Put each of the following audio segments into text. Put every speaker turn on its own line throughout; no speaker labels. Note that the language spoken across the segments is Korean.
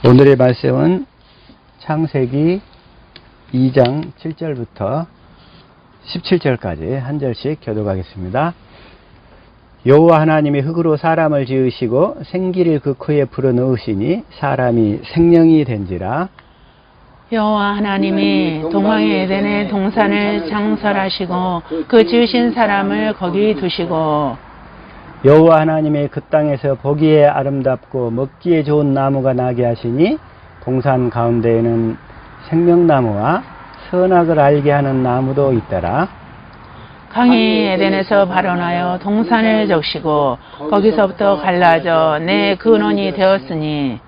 오늘의 말씀은 창세기 2장 7절부터 17절까지 한 절씩 교독하겠습니다. 여호와 하나님이 흙으로 사람을 지으시고 생기를 그 코에 불어넣으시니 사람이 생명이 된지라.
여호와 하나님이 동방의 에덴의 동산을 창설하시고 그 지으신 사람을 거기 두시고
여호와 하나님이 그 땅에서 보기에 아름답고 먹기에 좋은 나무가 나게 하시니 동산 가운데에는 생명나무와 선악을 알게 하는 나무도 있더라.
강이 에덴에서 발원하여 동산을 적시고 거기서부터 갈라져 내 근원이 되었으니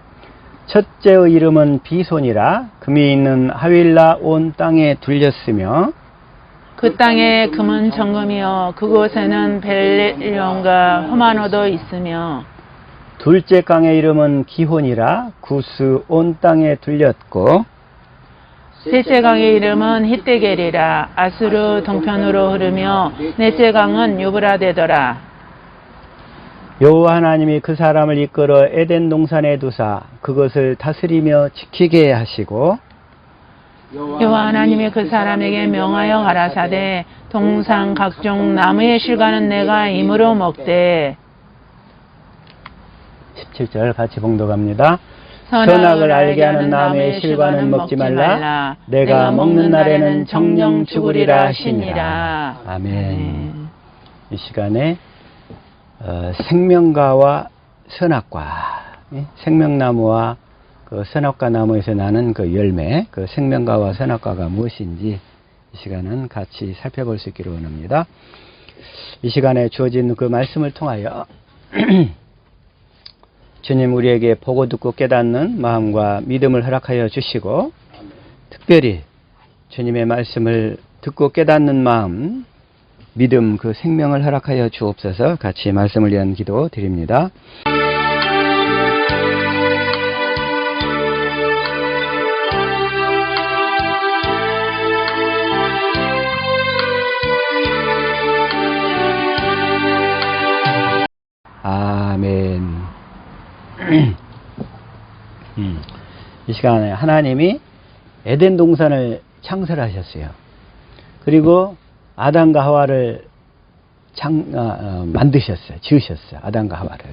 첫째의 이름은 비손이라. 금이 있는 하윌라 온 땅에 둘렸으며
그 땅에 금은 정금이요 그곳에는 벨리온과 호마노도 있으며
둘째 강의 이름은 기혼이라. 구스 온 땅에 둘렸고
셋째 강의 이름은 히데겔이라. 아수르 동편으로 흐르며 넷째 강은 유브라데더라.
여호와 하나님이 그 사람을 이끌어 에덴 동산에 두사 그것을 다스리며 지키게 하시고
여호와 하나님이 그 사람에게 명하여 가라사대 동산 각종 나무의 실과는 내가 임으로 먹되
17절 같이 봉독합니다. 선악을 알게 하는 나무의 실과는 먹지 말라. 내가 먹는 날에는 정령 죽으리라 하시니라. 아멘. 이 시간에 생명과와 선악과, 생명나무와 그 선악과 나무에서 나는 그 열매, 그 생명과와 선악과가 무엇인지 이 시간은 같이 살펴볼 수 있기를 원합니다. 이 시간에 주어진 그 말씀을 통하여 주님 우리에게 보고 듣고 깨닫는 마음과 믿음을 허락하여 주시고 특별히 주님의 말씀을 듣고 깨닫는 마음, 믿음, 그 생명을 허락하여 주옵소서. 같이 말씀을 위한 기도 드립니다. 아멘. 이 시간에 하나님이 에덴 동산을 창설하셨어요. 그리고 아담과 하와를 만드셨어요. 지으셨어요. 아담과 하와를.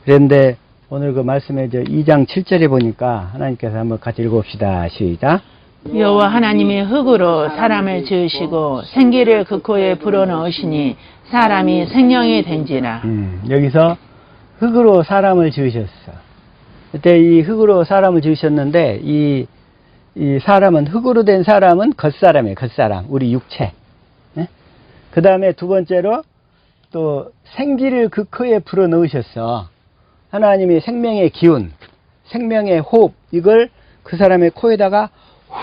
그런데 오늘 그 말씀에 2장 7절에 보니까 하나님께서 한번 같이 읽어봅시다. 시작.
여호와 하나님이 흙으로 사람을 지으시고 생기를 그 코에 불어넣으시니 사람이 생명이 된지라.
여기서 흙으로 사람을 지으셨어. 그때 이 흙으로 사람을 지으셨는데 이 사람은 흙으로 된 사람은 겉사람이에요. 겉사람. 우리 육체. 그 다음에 두 번째로 또 생기를 그 코에 불어넣으셨어. 하나님이 생명의 기운, 생명의 호흡, 이걸 그 사람의 코에다가 후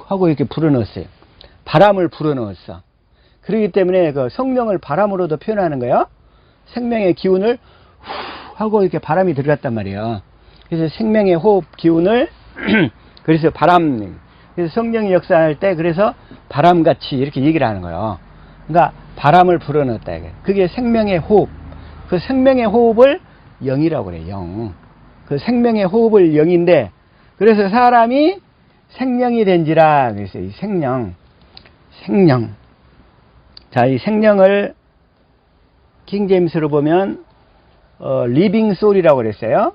하고 이렇게 불어넣었어요. 바람을 불어넣었어. 그렇기 때문에 그 성령을 바람으로도 표현하는 거예요. 생명의 기운을 후 하고 이렇게 바람이 들어갔단 말이에요. 그래서 생명의 호흡 기운을 그래서 바람, 그래서 성령이 역사할 때 그래서 바람같이 이렇게 얘기를 하는 거예요. 그러니까 바람을 불어넣었다. 그게 생명의 호흡. 그 생명의 호흡을 영이라고 그래요. 영. 그 생명의 호흡을 영인데 그래서 사람이 생명이 된지라. 그래서 이 생명. 자, 이 생명을 킹제임스로 보면 living soul이라고 그랬어요.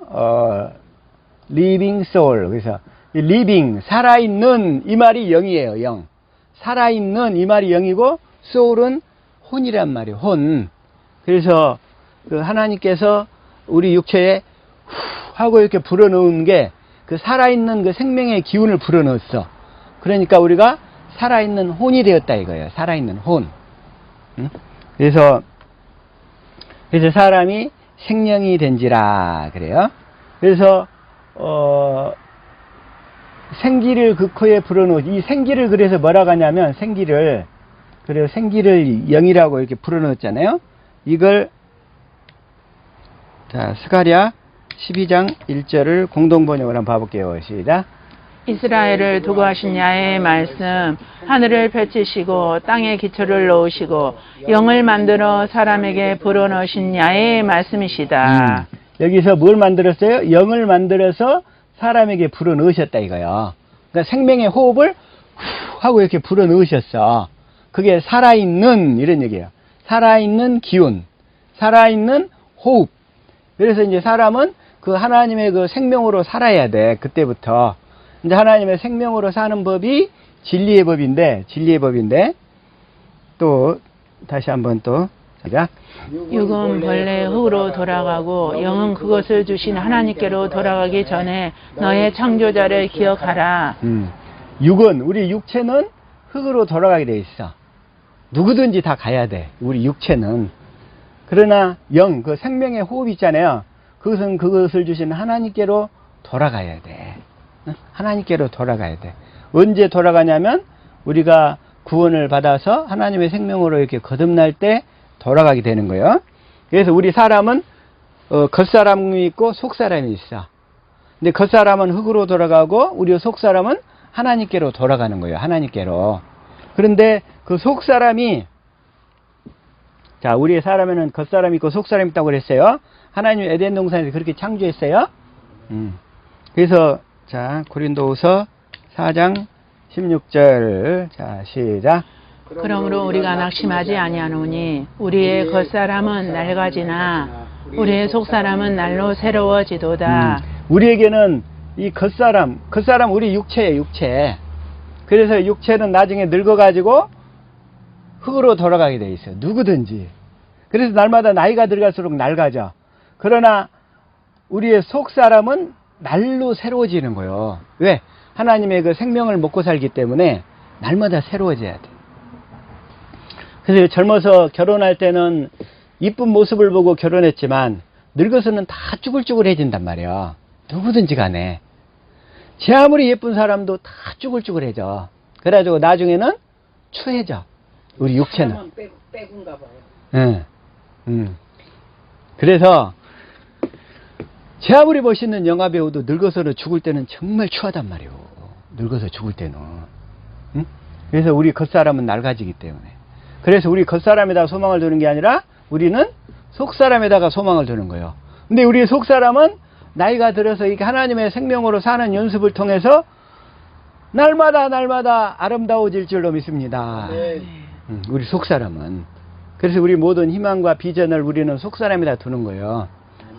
living soul. 그래서 living, 살아있는, 이 말이 영이에요. 영. 살아있는, 이 말이 영이고 soul은 혼이란 말이에요. 혼. 그래서 그 하나님께서 우리 육체에 후 하고 이렇게 불어넣은 게 그 살아있는 그 생명의 기운을 불어넣었어. 그러니까 우리가 살아있는 혼이 되었다 이거예요. 살아있는 혼. 그래서 사람이 생명이 된지라 그래요. 그래서 생기를 그 코에 불어넣어. 이 생기를 그래서 뭐라고 하냐면 생기를 영이라고 이렇게 불어넣었잖아요. 이걸 자 스가랴 12장 1절을 공동번역을 한번 봐볼게요. 시작.
이스라엘을 두고 하신 야의 말씀, 하늘을 펼치시고 땅에 기초를 놓으시고 영을 만들어 사람에게 불어넣으신 야의 말씀이시다.
여기서 뭘 만들었어요? 영을 만들어서 사람에게 불어넣으셨다 이거요. 그러니까 생명의 호흡을 후 하고 이렇게 불어넣으셨어. 그게 살아있는 이런 얘기예요. 살아있는 기운, 살아있는 호흡. 그래서 이제 사람은 그 하나님의 그 생명으로 살아야 돼. 그때부터. 이제 하나님의 생명으로 사는 법이 진리의 법인데 또 다시 한번 또 자.
육은 본래 흙으로 돌아가고 영은 그것을 주신 하나님께로 돌아가기 전에 너의 창조자를 기억하라.
육은 우리 육체는 흙으로 돌아가게 돼 있어. 누구든지 다 가야 돼. 우리 육체는. 그러나 영, 그 생명의 호흡 있잖아요. 그것을 주신 하나님께로 돌아가야 돼. 하나님께로 돌아가야 돼. 언제 돌아가냐면 우리가 구원을 받아서 하나님의 생명으로 이렇게 거듭날 때 돌아가게 되는 거예요. 그래서 우리 사람은 겉사람이 있고 속사람이 있어. 근데 겉사람은 흙으로 돌아가고 우리 속사람은 하나님께로 돌아가는 거예요. 하나님께로. 그런데 그 속사람이 자, 우리의 사람에는 겉사람이 있고 속사람이 있다고 그랬어요. 하나님이 에덴 동산에서 그렇게 창조했어요. 그래서 자, 고린도후서 4장 16절. 자, 시작.
그러므로 우리가 낙심하지 아니하노니 우리의 겉사람은 낡아지나 우리의 속사람은 날로 새로워지도다.
우리에게는 이 겉사람 우리 육체예요, 육체. 그래서 육체는 나중에 늙어가지고 흙으로 돌아가게 돼 있어요. 누구든지. 그래서 날마다 나이가 들어갈수록 낡아져. 그러나 우리의 속사람은 날로 새로워지는 거예요. 왜? 하나님의 그 생명을 먹고 살기 때문에 날마다 새로워져야 돼. 그래서 젊어서 결혼할 때는 이쁜 모습을 보고 결혼했지만 늙어서는 다 쭈글쭈글해진단 말이야. 누구든지 간에. 제 아무리 예쁜 사람도 다 쭈글쭈글해져. 그래가지고 나중에는 추해져. 우리 육체는.
빼군가 봐요.
응. 그래서 제 아무리 멋있는 영화배우도 늙어서 죽을 때는 정말 추하단 말이에요. 늙어서 죽을 때는. 응? 그래서 우리 겉사람은 낡아지기 때문에. 그래서 우리 겉사람에다가 소망을 두는 게 아니라 우리는 속사람에다가 소망을 두는 거예요. 근데 우리 속사람은 나이가 들어서 이렇게 하나님의 생명으로 사는 연습을 통해서 날마다 아름다워질 줄로 믿습니다.
네.
우리 속사람은. 그래서 우리 모든 희망과 비전을 우리는 속사람에다 두는 거예요.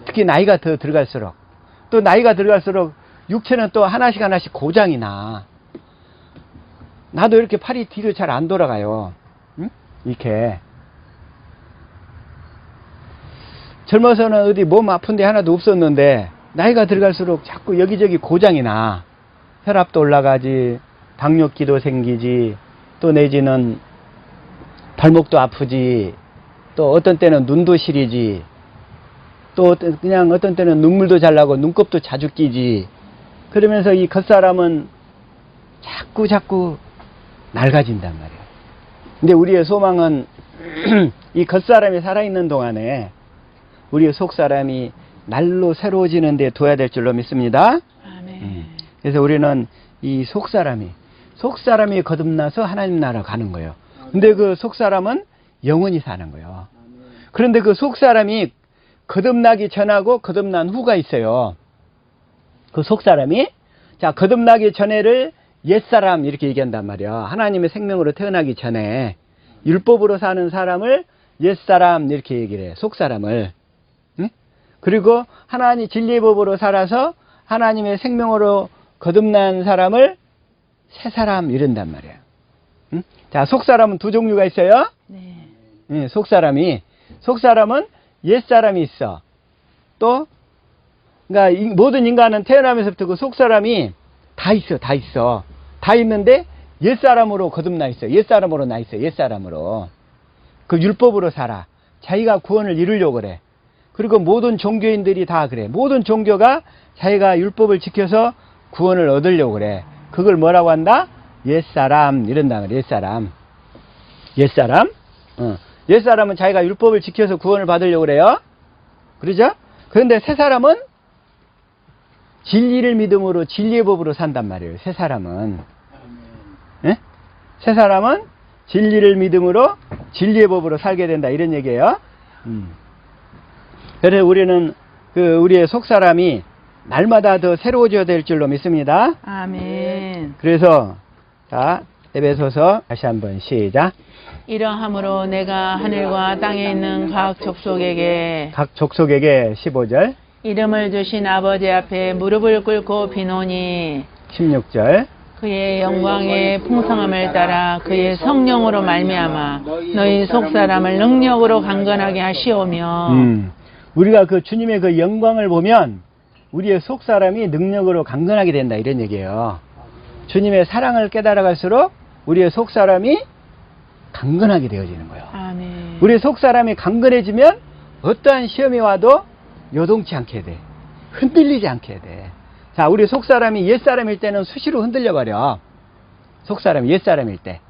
특히 나이가 더 들어갈수록. 또 나이가 들어갈수록 육체는 또 하나씩 고장이 나. 나도 이렇게 팔이 뒤로 잘 안 돌아가요. 응? 이렇게. 젊어서는 어디 몸 아픈 데 하나도 없었는데 나이가 들어갈수록 자꾸 여기저기 고장이 나. 혈압도 올라가지, 당뇨기도 생기지, 또 내지는 발목도 아프지, 또 어떤 때는 눈도 시리지, 또 그냥 어떤 때는 눈물도 잘 나고 눈곱도 자주 끼지. 그러면서 이 겉사람은 자꾸 낡아진단 말이에요. 근데 우리의 소망은 이 겉사람이 살아있는 동안에 우리의 속사람이 날로 새로워지는 데 둬야 될 줄로 믿습니다.
아멘.
그래서 우리는 이 속사람이 거듭나서 하나님 나라 가는 거예요. 근데 그 속사람은 영원히 사는 거예요. 그런데 그 속사람이 거듭나기 전하고 거듭난 후가 있어요. 그 속사람이 자, 거듭나기 전에를 옛사람 이렇게 얘기한단 말이야. 하나님의 생명으로 태어나기 전에 율법으로 사는 사람을 옛사람 이렇게 얘기를 해. 속사람을. 응? 그리고 하나님 진리의 법으로 살아서 하나님의 생명으로 거듭난 사람을 새사람 이런단 말이야. 응? 자, 속사람은 두 종류가 있어요.
네.
응, 속사람은 옛사람이 있어. 또 그러니까 모든 인간은 태어나면서부터 그 속사람이 다 있어. 다 있는데 옛사람으로 거듭나 있어. 옛사람으로 나 있어. 옛사람으로. 그 율법으로 살아. 자기가 구원을 이루려고 그래. 그리고 모든 종교인들이 다 그래. 모든 종교가 자기가 율법을 지켜서 구원을 얻으려고 그래. 그걸 뭐라고 한다? 옛사람 이런다 그래. 옛사람. 옛사람은 자기가 율법을 지켜서 구원을 받으려고 그래요. 그러죠? 그런데 새사람은 진리를 믿음으로 진리의 법으로 산단 말이에요. 새사람은. 예? 새사람은 진리를 믿음으로 진리의 법으로 살게 된다. 이런 얘기예요. 그래서 우리는 우리의 속사람이 날마다 더 새로워져야 될 줄로 믿습니다.
아멘.
그래서 자, 에베소서 다시 한번 시작.
이러함으로 내가 하늘과 땅에 있는 각 족속에게
15절,
이름을 주신 아버지 앞에 무릎을 꿇고 비노니
16절.
그의 영광의 풍성함을 따라 그의 성령으로 말미암아 너희 속사람을 능력으로 강건하게 하시오며.
우리가 그 주님의 그 영광을 보면 우리의 속사람이 능력으로 강건하게 된다 이런 얘기예요. 주님의 사랑을 깨달아갈수록 우리의 속사람이 강건하게 되어지는 거예요.
아멘.
우리의 속사람이 강건해지면 어떠한 시험이 와도 요동치 않게 돼. 흔들리지 않게 돼. 자, 우리 속사람이 옛사람일 때는 수시로 흔들려버려. 속사람이 옛사람일 때.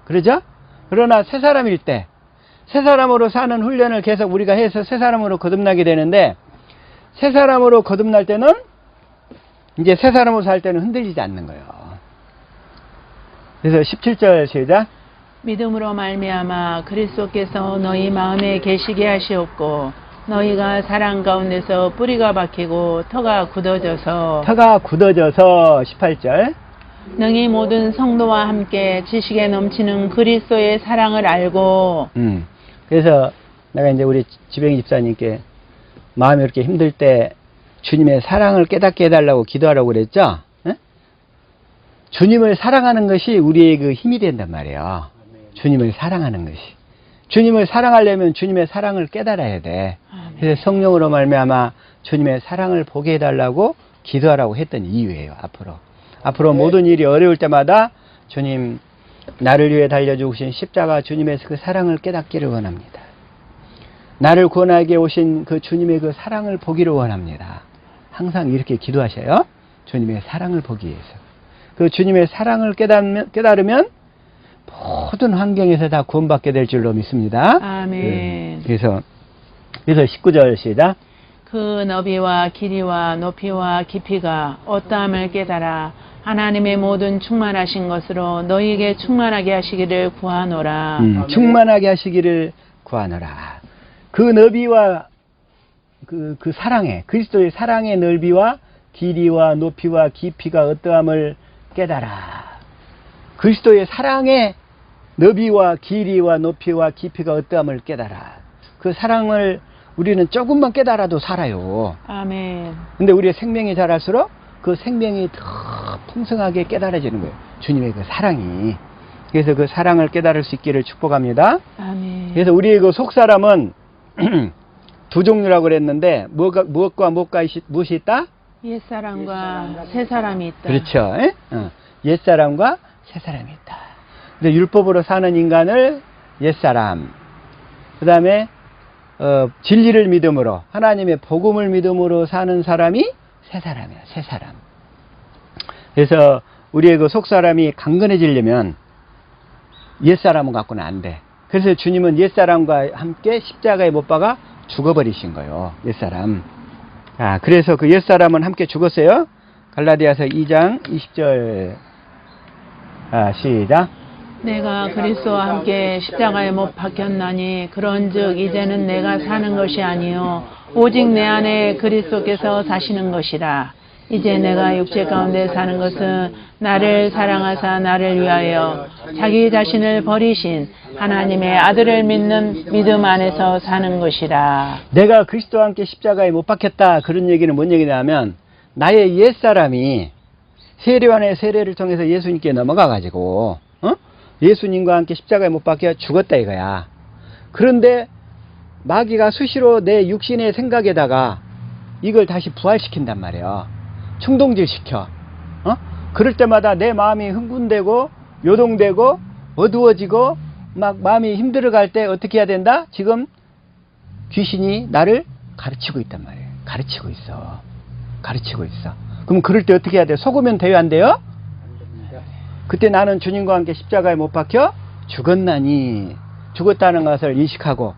그러죠? 그러나 새사람일 때, 새사람으로 사는 훈련을 계속 우리가 해서 새사람으로 거듭나게 되는데, 새사람으로 거듭날 때는, 이제 새사람으로 살 때는 흔들리지 않는 거예요. 그래서 17절 시작.
믿음으로 말미암아 그리스도께서 너희 마음에 계시게 하시옵고 너희가 사랑 가운데서 뿌리가 박히고 터가 굳어져서
18절.
능히 모든 성도와 함께 지식에 넘치는 그리스도의 사랑을 알고.
그래서 내가 이제 우리 지병희 집사님께 마음이 이렇게 힘들 때 주님의 사랑을 깨닫게 해달라고 기도하라고 그랬죠? 에? 주님을 사랑하는 것이 우리의 그 힘이 된단 말이에요. 주님을 사랑하는 것이. 주님을 사랑하려면 주님의 사랑을 깨달아야 돼. 그래서 성령으로 말미암아 주님의 사랑을 보게 해달라고 기도하라고 했던 이유예요. 앞으로 모든 일이 어려울 때마다 주님, 나를 위해 달려 죽으신 십자가 주님의 그 사랑을 깨닫기를 원합니다. 나를 구원하게 오신 그 주님의 그 사랑을 보기를 원합니다. 항상 이렇게 기도하셔요. 주님의 사랑을 보기 위해서. 그 주님의 사랑을 깨달으면 모든 환경에서 다 구원받게 될 줄로 믿습니다.
아멘.
그래서 19절 시작.
그 너비와 길이와 높이와 깊이가 어떠함을 깨달아 하나님의 모든 충만하신 것으로 너희에게 충만하게 하시기를 구하노라.
충만하게 하시기를 구하노라. 그 너비와 그 사랑의, 그리스도의 사랑의 넓이와 길이와 높이와 깊이가 어떠함을 깨달아. 그리스도의 사랑의 너비와 길이와 높이와 깊이가 어떠함을 깨달아. 그 사랑을 우리는 조금만 깨달아도 살아요.
아멘.
근데 우리의 생명이 자랄수록 그 생명이 더 풍성하게 깨달아지는 거예요. 주님의 그 사랑이. 그래서 그 사랑을 깨달을 수 있기를 축복합니다.
아멘.
그래서 우리의 그 속사람은 두 종류라고 그랬는데 무엇과 무엇이 있다?
옛사람과 새사람이 있다.
그렇죠. 옛사람과 새사람이 있다. 근데 율법으로 사는 인간을 옛사람, 그 다음에 진리를 믿음으로 하나님의 복음을 믿음으로 사는 사람이 새사람이야. 새사람. 그래서 우리의 그 속사람이 강건해지려면 옛사람은 갖고는 안 돼. 그래서 주님은 옛사람과 함께 십자가에 못 박아 죽어버리신 거예요. 옛사람. 그래서 그 옛사람은 함께 죽었어요. 갈라디아서 2장 20절 시작.
내가 그리스도와 함께 십자가에 못 박혔나니 그런즉 이제는 내가 사는 것이 아니요 오직 내 안에 그리스도께서 사시는 것이라. 이제 내가 육체 가운데 사는 것은 나를 사랑하사 나를 위하여 자기 자신을 버리신 하나님의 아들을 믿는 믿음 안에서 사는 것이라.
내가 그리스도와 함께 십자가에 못 박혔다. 그런 얘기는 뭔 얘기냐면 나의 옛사람이 세례와의 세례를 통해서 예수님께 넘어가가지고 예수님과 함께 십자가에 못 박혀 죽었다 이거야. 그런데 마귀가 수시로 내 육신의 생각에다가 이걸 다시 부활시킨단 말이에요. 충동질시켜. 그럴 때마다 내 마음이 흥분되고 요동되고 어두워지고 막 마음이 힘들어갈 때 어떻게 해야 된다? 지금 귀신이 나를 가르치고 있단 말이에요. 가르치고 있어. 그럼 그럴 때 어떻게 해야 돼? 속으면 돼요, 안 돼요? 그때 나는 주님과 함께 십자가에 못 박혀 죽었나니, 죽었다는 것을 인식하고,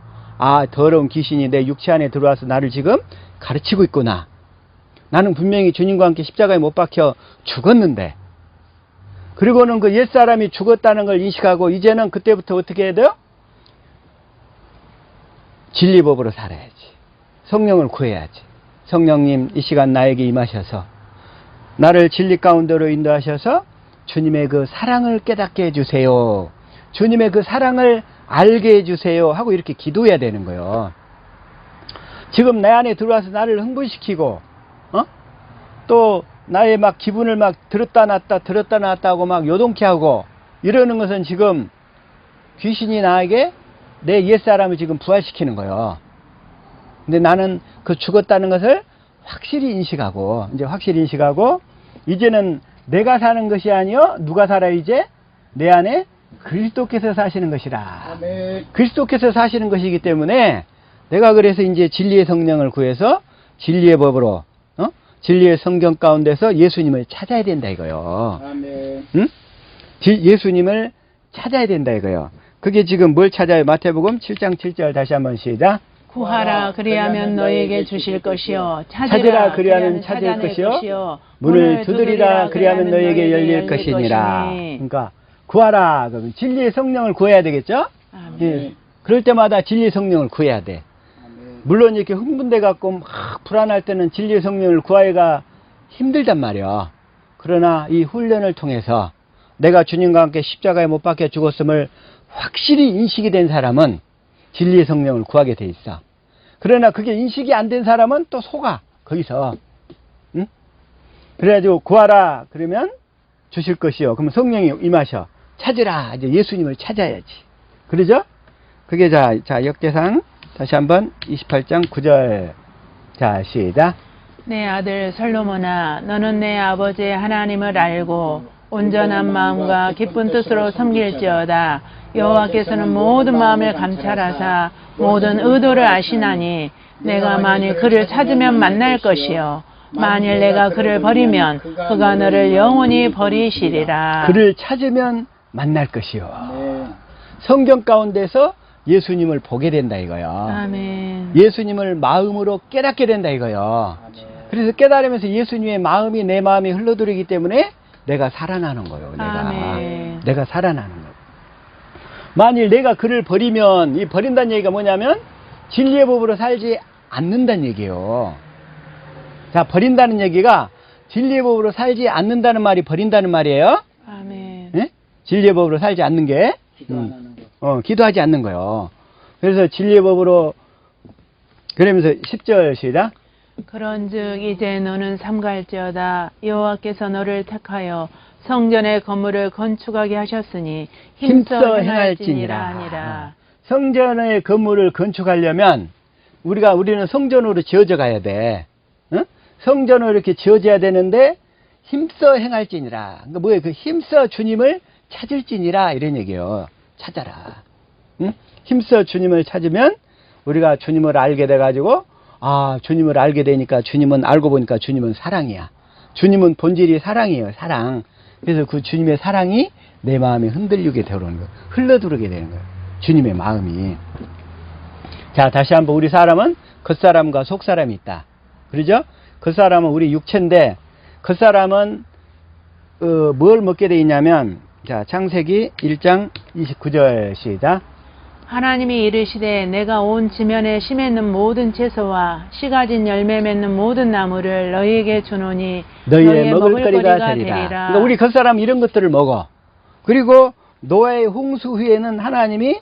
더러운 귀신이 내 육체 안에 들어와서 나를 지금 가르치고 있구나. 나는 분명히 주님과 함께 십자가에 못 박혀 죽었는데, 그리고는 그 옛사람이 죽었다는 걸 인식하고, 이제는 그때부터 어떻게 해야 돼요? 진리법으로 살아야지. 성령을 구해야지. 성령님 이 시간 나에게 임하셔서 나를 진리 가운데로 인도하셔서 주님의 그 사랑을 깨닫게 해주세요. 주님의 그 사랑을 알게 해주세요 하고 이렇게 기도해야 되는 거예요. 지금 내 안에 들어와서 나를 흥분시키고 또 나의 막 기분을 막 들었다 놨다 하고 막 요동케 하고 이러는 것은 지금 귀신이 나에게 내 옛사람을 지금 부활시키는 거예요. 근데 나는 그 죽었다는 것을 확실히 인식하고 이제는 내가 사는 것이 아니요 누가 살아 이제 내 안에 그리스도께서 사시는 것이라.
아멘.
그리스도께서 사시는 것이기 때문에 내가 그래서 이제 진리의 성령을 구해서 진리의 법으로 진리의 성경 가운데서 예수님을 찾아야 된다 이거요.
아멘.
응? 예수님을 찾아야 된다 이거요. 그게 지금 뭘 찾아요? 마태복음 7장 7절 다시 한번 시작.
구하라 그리하면 너에게 주실 것이요
찾으라 그리하면 찾을 것이요 문을 두드리라 그리하면 너에게 열릴 것이니라. 그러니까 구하라 그러면 진리의 성령을 구해야 되겠죠?
아멘.
예. 그럴 때마다 진리의 성령을 구해야 돼.
아멘.
물론 이렇게 흥분돼 갖고 막 불안할 때는 진리의 성령을 구하기가 힘들단 말이야. 그러나 이 훈련을 통해서 내가 주님과 함께 십자가에 못 박혀 죽었음을 확실히 인식이 된 사람은 진리의 성령을 구하게 돼 있어. 그러나 그게 인식이 안 된 사람은 또 속아 거기서. 응? 그래가지고 구하라 그러면 주실 것이요. 그러면 성령이 임하셔. 찾으라 이제 예수님을 찾아야지. 그러죠? 그게 자 역대상 다시 한번 28장 9절 자 시작.
내 아들 솔로몬아 너는 내 아버지 하나님을 알고 온전한 마음과 기쁜 뜻으로 섬길지어다. 여호와께서는 모든 마음을 감찰하사 모든 의도를 아시나니 내가 만일 그를 찾으면 만날 것이요 만일 내가 그를 버리면 그가 너를 영원히 버리시리라.
그를 찾으면 만날 것이요.
아멘.
성경 가운데서 예수님을 보게 된다 이거요.
아멘.
예수님을 마음으로 깨닫게 된다 이거요.
아멘.
그래서 깨달으면서 예수님의 마음이 내 마음에 흘러들이기 때문에 내가 살아나는 거예요.
아멘.
내가 살아나는 거예요. 만일 내가 그를 버리면 이 버린다는 얘기가 뭐냐면 진리의 법으로 살지 않는다는 얘기예요. 자, 버린다는 얘기가 진리의 법으로 살지 않는다는 말이 버린다는 말이에요.
아멘.
예? 진리의 법으로 살지 않는 게
기도 안 하는 거.
기도하지 않는 거예요. 그래서 진리의 법으로 그러면서 10절 시작.
그런즉 이제 너는 삼갈지어다. 여호와께서 너를 택하여 성전의 건물을 건축하게 하셨으니 힘써 행할지니라 아니라.
성전의 건물을 건축하려면 우리는 성전으로 지어져 가야 돼. 응? 성전으로 이렇게 지어져야 되는데 힘써 행할지니라. 그러니까 뭐예요? 그 힘써 주님을 찾을지니라 이런 얘기예요. 찾아라. 응? 힘써 주님을 찾으면 우리가 주님을 알게 돼 가지고 주님을 알게 되니까 주님은 알고 보니까 주님은 사랑이야. 주님은 본질이 사랑이에요. 사랑. 그래서 그 주님의 사랑이 내 마음에 흔들리게 되는 거예요. 흘러들어오게 되는 거예요. 주님의 마음이. 자, 다시 한번 우리 사람은 겉사람과 속사람이 있다. 그러죠? 겉사람은 우리 육체인데 겉사람은 뭘 먹게 돼 있냐면 자, 창세기 1장 29절 시작.
하나님이 이르시되 내가 온 지면에 심했는 모든 채소와 씨가 진 열매 맺는 모든 나무를 너희에게 주노니
너희의 먹을거리가 되리라. 그러니까 우리 겉사람 이런 것들을 먹어. 그리고 노아의 홍수 후에는 하나님이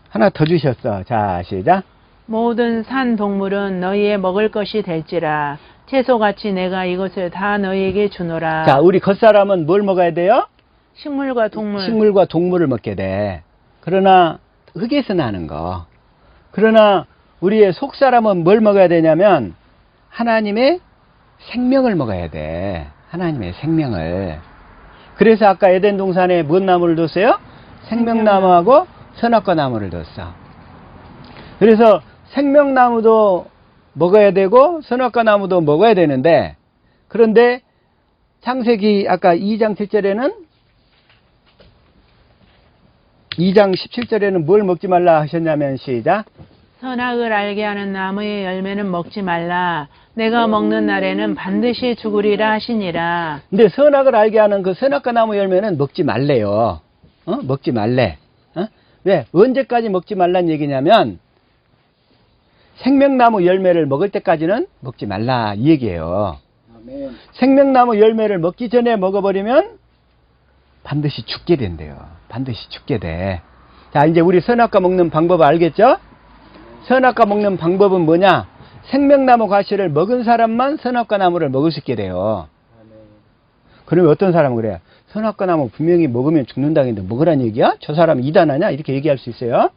하나 더 주셨어. 자, 시작.
모든 산 동물은 너희의 먹을 것이 될지라. 채소같이 내가 이것을 다 너희에게 주노라.
자, 우리 겉사람은 뭘 먹어야 돼요?
식물과 동물.
식물과 동물을 먹게 돼. 그러나 흙에서 나는 거. 그러나 우리의 속사람은 뭘 먹어야 되냐면 하나님의 생명을 먹어야 돼. 하나님의 생명을. 그래서 아까 에덴 동산에 뭔 나무를 뒀어요? 생명나무하고 선악과 나무를 뒀어. 그래서 생명나무도 먹어야 되고 선악과 나무도 먹어야 되는데 그런데 창세기 아까 2장 7절에는 2장 17절에는 뭘 먹지 말라 하셨냐면 시작.
선악을 알게 하는 나무의 열매는 먹지 말라. 내가 먹는 날에는 반드시 죽으리라 하시니라.
근데 선악을 알게 하는 그 선악과 나무 열매는 먹지 말래요. 먹지 말래. 왜? 언제까지 먹지 말란 얘기냐면 생명나무 열매를 먹을 때까지는 먹지 말라 이 얘기예요.
아멘.
생명나무 열매를 먹기 전에 먹어버리면 반드시 죽게 된대요. 반드시 죽게 돼. 자, 이제 우리 선악과 먹는 방법 알겠죠? 선악과 먹는 방법은 뭐냐? 생명나무 과실을 먹은 사람만 선악과 나무를 먹을 수 있게 돼요.
아멘.
그러면 어떤 사람은 그래요? 선악과 나무 분명히 먹으면 죽는다고 했는데 먹으란 얘기야? 저 사람 이단하냐? 이렇게 얘기할 수 있어요.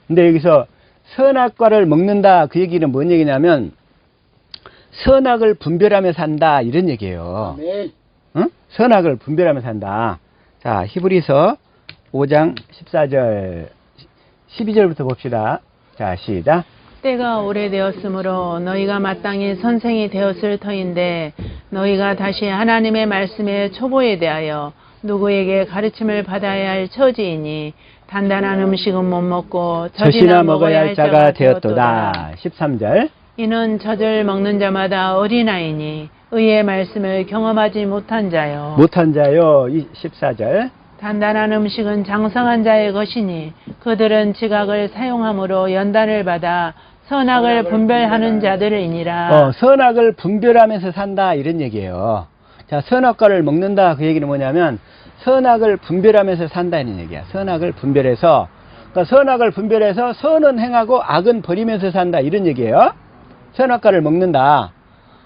근데 여기서 선악과를 먹는다 그 얘기는 뭔 얘기냐면 선악을 분별하며 산다 이런 얘기예요.
아멘.
응? 선악을 분별하며 산다. 자, 히브리서 5장 14절 12절부터 봅시다. 자, 시작.
때가 오래되었으므로 너희가 마땅히 선생이 되었을 터인데 너희가 다시 하나님의 말씀의 초보에 대하여 누구에게 가르침을 받아야 할 처지이니 단단한 음식은 못 먹고
젖이나 먹어야 할 자가 되었도다. 13절.
이는 젖을 먹는 자마다 어린아이니 의의 말씀을 경험하지 못한 자요.
못한 자요. 14절.
단단한 음식은 장성한 자의 것이니 그들은 지각을 사용함으로 연단을 받아 선악을 분별하는 자들이니라.
선악을 분별하면서 산다 이런 얘기예요. 자, 선악과를 먹는다 그 얘기는 뭐냐면 선악을 분별하면서 산다는 얘기야. 선악을 분별해서, 그러니까 선악을 분별해서 선은 행하고 악은 버리면서 산다 이런 얘기예요. 선악과를 먹는다.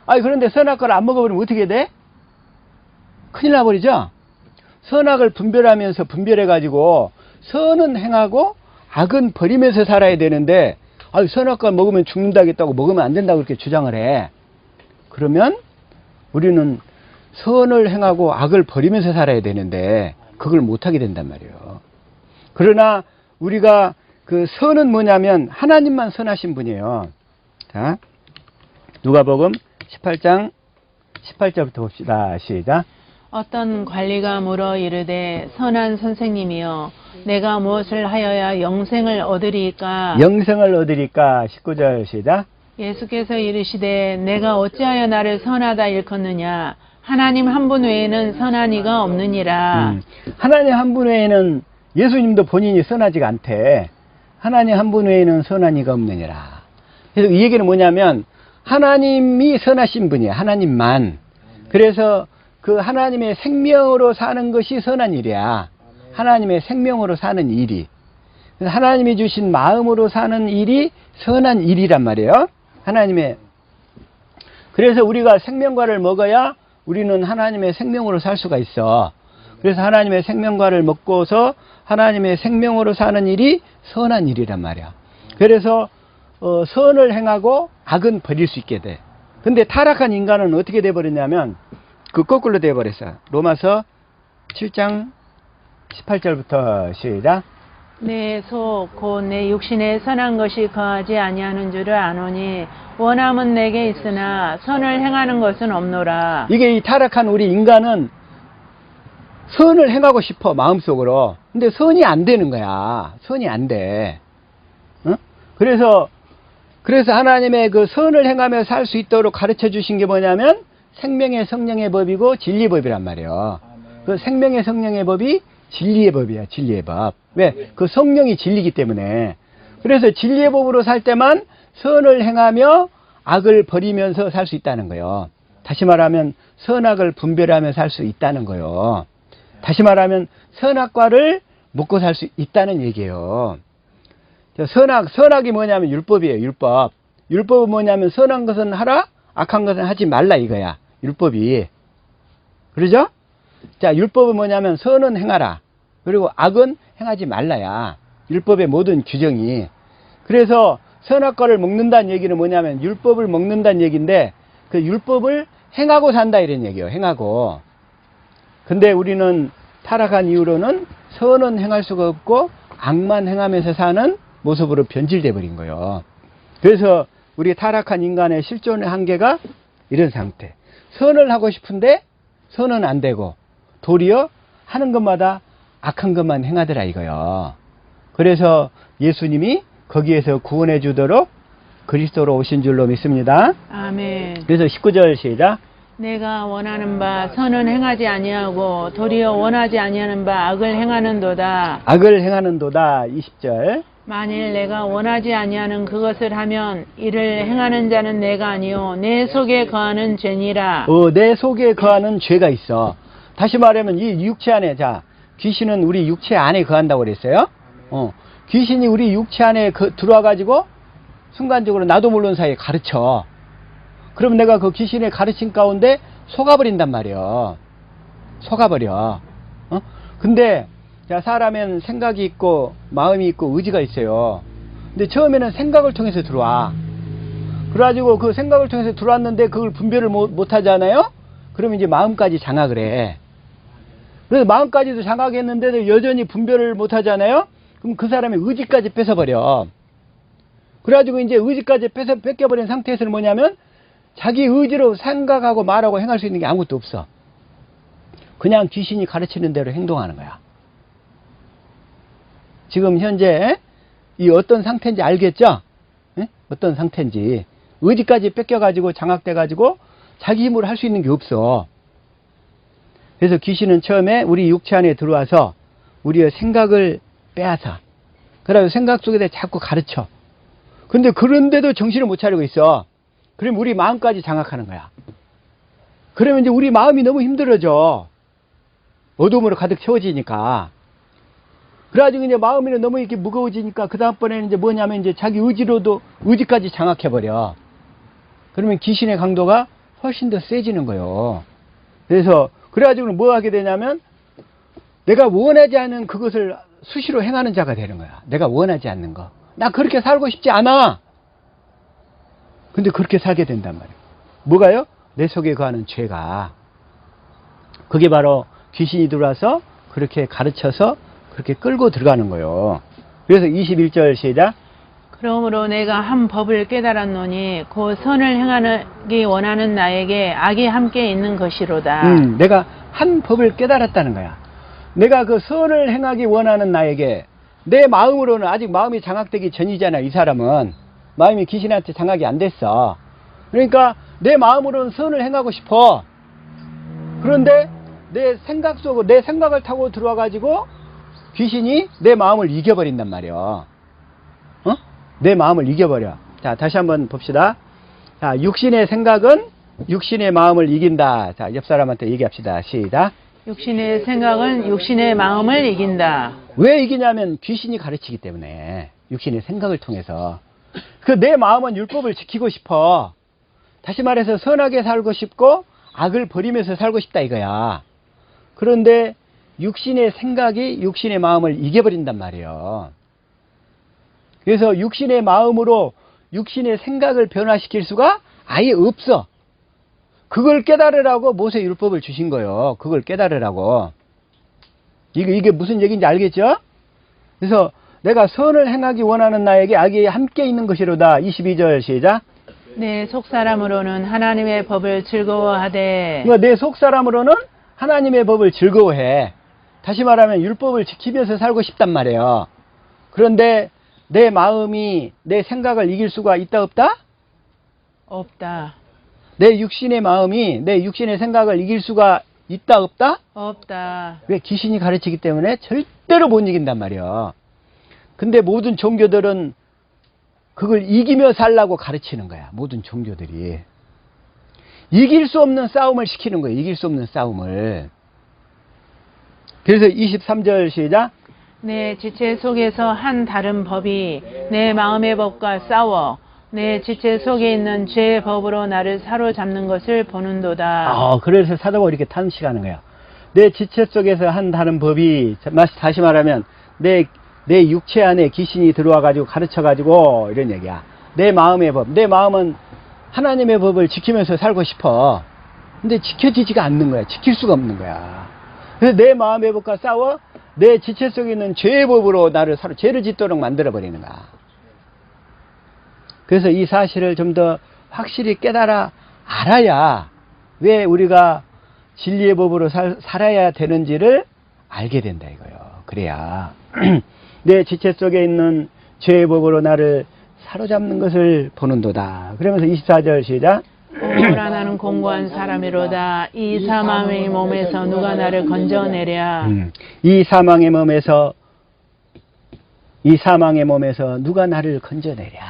아니 그런데 선악과를 안 먹어버리면 어떻게 돼? 큰일 나버리죠. 선악을 분별하면서 분별해가지고 선은 행하고 악은 버리면서 살아야 되는데 선악과 먹으면 죽는다겠다고 먹으면 안 된다고 그렇게 주장을 해. 그러면 우리는 선을 행하고 악을 버리면서 살아야 되는데 그걸 못하게 된단 말이에요. 그러나 우리가 그 선은 뭐냐면 하나님만 선하신 분이에요. 자, 누가복음 18장 18절부터 봅시다. 시작.
어떤 관리가 물어 이르되 선한 선생님이여 내가 무엇을 하여야 영생을 얻으리까?
영생을 얻으리까? 19절 시작.
예수께서 이르시되 내가 어찌하여 나를 선하다 일컫느냐? 하나님 한 분 외에는 선한 이가 없느니라.
하나님 한 분 외에는 예수님도 본인이 선하지가 않대. 하나님 한 분 외에는 선한 이가 없느니라. 그래서 이 얘기는 뭐냐면 하나님이 선하신 분이야. 하나님만. 그래서 그 하나님의 생명으로 사는 것이 선한 일이야. 하나님의 생명으로 사는 일이. 하나님이 주신 마음으로 사는 일이 선한 일이란 말이에요. 하나님의. 그래서 우리가 생명과를 먹어야 우리는 하나님의 생명으로 살 수가 있어. 그래서 하나님의 생명과를 먹고서 하나님의 생명으로 사는 일이 선한 일이란 말이야. 그래서 선을 행하고 악은 버릴 수 있게 돼. 근데 타락한 인간은 어떻게 돼버렸냐면 그 거꾸로 돼버렸어. 로마서 7장 18절부터 시작.
내 속 곧 내 육신에 선한 것이 거하지 아니하는 줄을 아노니 원함은 내게 있으나 선을 행하는 것은 없노라.
이게 이 타락한 우리 인간은 선을 행하고 싶어 마음속으로. 근데 선이 안 되는 거야. 선이 안 돼. 어? 그래서 하나님의 그 선을 행하며 살 수 있도록 가르쳐 주신 게 뭐냐면 생명의 성령의 법이고 진리의 법이란 말이에요. 그 생명의 성령의 법이 진리의 법이야. 진리의 법. 왜? 그 성령이 진리이기 때문에. 그래서 진리의 법으로 살 때만 선을 행하며 악을 버리면서 살 수 있다는 거예요. 다시 말하면 선악을 분별하며 살 수 있다는 거예요. 다시 말하면 선악과를 먹고 살 수 있다는 얘기예요. 선악이 뭐냐면 율법이에요. 율법. 율법은 뭐냐면 선한 것은 하라, 악한 것은 하지 말라 이거야. 율법이. 그러죠? 자, 율법은 뭐냐면 선은 행하라. 그리고 악은 행하지 말라야. 율법의 모든 규정이. 그래서 선악과를 먹는다는 얘기는 뭐냐면 율법을 먹는다는 얘기인데 그 율법을 행하고 산다 이런 얘기예요. 행하고. 근데 우리는 타락한 이후로는 선은 행할 수가 없고 악만 행하면서 사는 모습으로 변질돼 버린 거예요. 그래서 우리 타락한 인간의 실존의 한계가 이런 상태. 선을 하고 싶은데 선은 안 되고 도리어 하는 것마다 악한 것만 행하더라 이거요. 그래서 예수님이 거기에서 구원해 주도록 그리스도로 오신 줄로 믿습니다.
아멘.
그래서 19절 시작.
내가 원하는 바 선은 행하지 아니하고 도리어 원하지 아니하는 바 악을 행하는도다.
악을 행하는도다. 20절.
만일 내가 원하지 아니하는 그것을 하면 이를 행하는 자는 내가 아니요 내 속에 거하는 죄니라.
내 속에 거하는 죄가 있어. 다시 말하면 이 육체 안에, 자, 귀신은 우리 육체 안에 거한다고 그랬어요. 귀신이 우리 육체 안에 들어와가지고 순간적으로 나도 모르는 사이에 가르쳐. 그럼 내가 그 귀신의 가르침 가운데 속아버린단 말이야. 속아버려. 근데 자, 사람은 생각이 있고 마음이 있고 의지가 있어요. 근데 처음에는 생각을 통해서 들어와. 그래가지고 그 생각을 통해서 들어왔는데 그걸 분별을 못 하잖아요. 그러면 이제 마음까지 장악을 해. 그래서 마음까지도 장악했는데도 여전히 분별을 못 하잖아요. 그럼 그 사람의 의지까지 뺏어버려. 그래가지고 이제 의지까지 뺏겨버린 상태에서는 뭐냐면 자기 의지로 생각하고 말하고 행할 수 있는 게 아무것도 없어. 그냥 귀신이 가르치는 대로 행동하는 거야. 지금 현재 이 어떤 상태인지 알겠죠? 에? 어떤 상태인지. 의지까지 뺏겨가지고 장악돼가지고 자기 힘으로 할 수 있는 게 없어. 그래서 귀신은 처음에 우리 육체 안에 들어와서 우리의 생각을 빼앗아. 그래서 생각 속에다 자꾸 가르쳐. 근데 그런데도 정신을 못 차리고 있어. 그럼 우리 마음까지 장악하는 거야. 그러면 이제 우리 마음이 너무 힘들어져. 어둠으로 가득 채워지니까. 그래가지고 이제 마음이 너무 이렇게 무거워지니까 그 다음번에는 이제 뭐냐면 이제 자기 의지로도 의지까지 장악해버려. 그러면 귀신의 강도가 훨씬 더 세지는 거예요. 그래서 그래가지고 뭐 하게 되냐면 내가 원하지 않은 그것을 수시로 행하는 자가 되는 거야. 내가 원하지 않는 거. 나 그렇게 살고 싶지 않아. 근데 그렇게 살게 된단 말이에요. 뭐가요? 내 속에 거하는 죄가. 그게 바로 귀신이 들어와서 그렇게 가르쳐서 그렇게 끌고 들어가는 거예요. 그래서 21절 시작.
그러므로 내가 한 법을 깨달았노니 곧 선을 행하기 원하는 나에게 악이 함께 있는 것이로다.
내가 한 법을 깨달았다는 거야. 내가 그 선을 행하기 원하는 나에게 내 마음으로는 아직 마음이 장악되기 전이잖아. 이 사람은 마음이 귀신한테 장악이 안 됐어. 그러니까 내 마음으로는 선을 행하고 싶어. 그런데 내 생각 속으로 내 생각을 타고 들어와 가지고 귀신이 내 마음을 이겨버린단 말이야. 내 마음을 이겨버려. 자, 다시 한번 봅시다. 자, 육신의 생각은 육신의 마음을 이긴다. 자, 옆 사람한테 얘기합시다. 시작.
육신의 생각은 육신의 마음을 이긴다.
왜 이기냐면 귀신이 가르치기 때문에. 육신의 생각을 통해서. 그 내 마음은 율법을 지키고 싶어. 다시 말해서 선하게 살고 싶고 악을 버리면서 살고 싶다 이거야. 그런데 육신의 생각이 육신의 마음을 이겨버린단 말이에요. 그래서 육신의 마음으로 육신의 생각을 변화시킬 수가 아예 없어. 그걸 깨달으라고 모세 율법을 주신 거예요. 그걸 깨달으라고. 이게 무슨 얘기인지 알겠죠? 그래서 내가 선을 행하기 원하는 나에게 악이 함께 있는 것이로다. 22절 시작.
내 속사람으로는 하나님의 법을 즐거워하되.
그러니까 내 속사람으로는 하나님의 법을 즐거워해. 다시 말하면 율법을 지키면서 살고 싶단 말이에요. 그런데 내 마음이 내 생각을 이길 수가 있다 없다?
없다.
내 육신의 마음이 내 육신의 생각을 이길 수가 있다 없다?
없다.
왜? 귀신이 가르치기 때문에 절대로 못 이긴단 말이에요. 근데 모든 종교들은 그걸 이기며 살라고 가르치는 거야. 모든 종교들이. 이길 수 없는 싸움을 시키는 거예요. 이길 수 없는 싸움을. 그래서 23절 시작.
내 지체 속에서 한 다른 법이 내 마음의 법과 싸워 내 지체 속에 있는 죄의 법으로 나를 사로잡는 것을 보는도다.
그래서 사도가 이렇게 탄식하는 거야. 내 지체 속에서 한 다른 법이, 다시 말하면 내 육체 안에 귀신이 들어와 가지고 가르쳐 가지고 이런 얘기야. 내 마음의 법. 내 마음은 하나님의 법을 지키면서 살고 싶어. 근데 지켜지지가 않는 거야. 지킬 수가 없는 거야. 그래서 내 마음의 법과 싸워 내 지체 속에 있는 죄의 법으로 나를 죄를 짓도록 만들어버리는 거야. 그래서 이 사실을 좀 더 확실히 깨달아 알아야 왜 우리가 진리의 법으로 살아야 되는지를 알게 된다 이거예요. 그래야 내 지체 속에 있는 죄의 법으로 나를 사로잡는 것을 보는도다. 그러면서 24절 시작.
오라 나는 공고한 사람이로다. 이 사망의 몸에서 누가 나를 건져내랴.
이 사망의 몸에서 이 사망의 몸에서 누가 나를 건져내랴.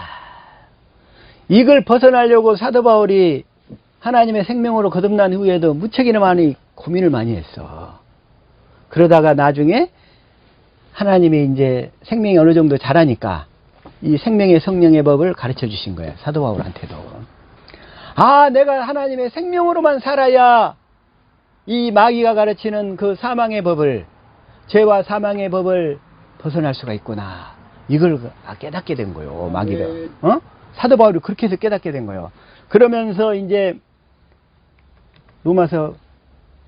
이걸 벗어나려고 사도 바울이 하나님의 생명으로 거듭난 후에도 무척이나 많이 고민을 많이 했어. 그러다가 나중에 하나님이 이제 생명이 어느 정도 자라니까 이 생명의 성령의 법을 가르쳐 주신 거예요. 사도 바울한테도. 아, 내가 하나님의 생명으로만 살아야 이 마귀가 가르치는 그 사망의 법을, 죄와 사망의 법을 벗어날 수가 있구나. 이걸 깨닫게 된 거예요. 마귀가. 사도 바울이 그렇게 해서 깨닫게 된 거예요. 그러면서 이제 로마서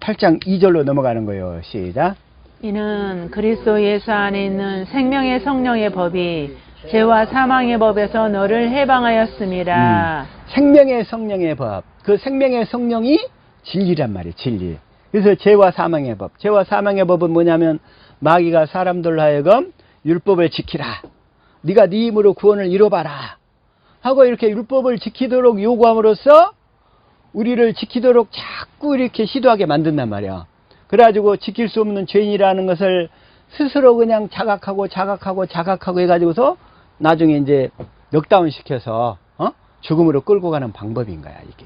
8장 2절로 넘어가는 거예요. 시작.
이는 그리스도 예수 안에 있는 생명의 성령의 법이 죄와 사망의 법에서 너를 해방하였음이라.
생명의 성령의 법. 그 생명의 성령이 진리란 말이에요. 진리. 그래서 죄와 사망의 법. 죄와 사망의 법은 뭐냐면 마귀가 사람들로 하여금 율법을 지키라. 네가 네 힘으로 구원을 이뤄봐라. 하고 이렇게 율법을 지키도록 요구함으로써 우리를 지키도록 자꾸 이렇게 시도하게 만든단 말이야. 그래가지고 지킬 수 없는 죄인이라는 것을 스스로 그냥 자각하고 해가지고서 나중에 이제 넉다운 시켜서 죽음으로 끌고 가는 방법인 거야, 이게.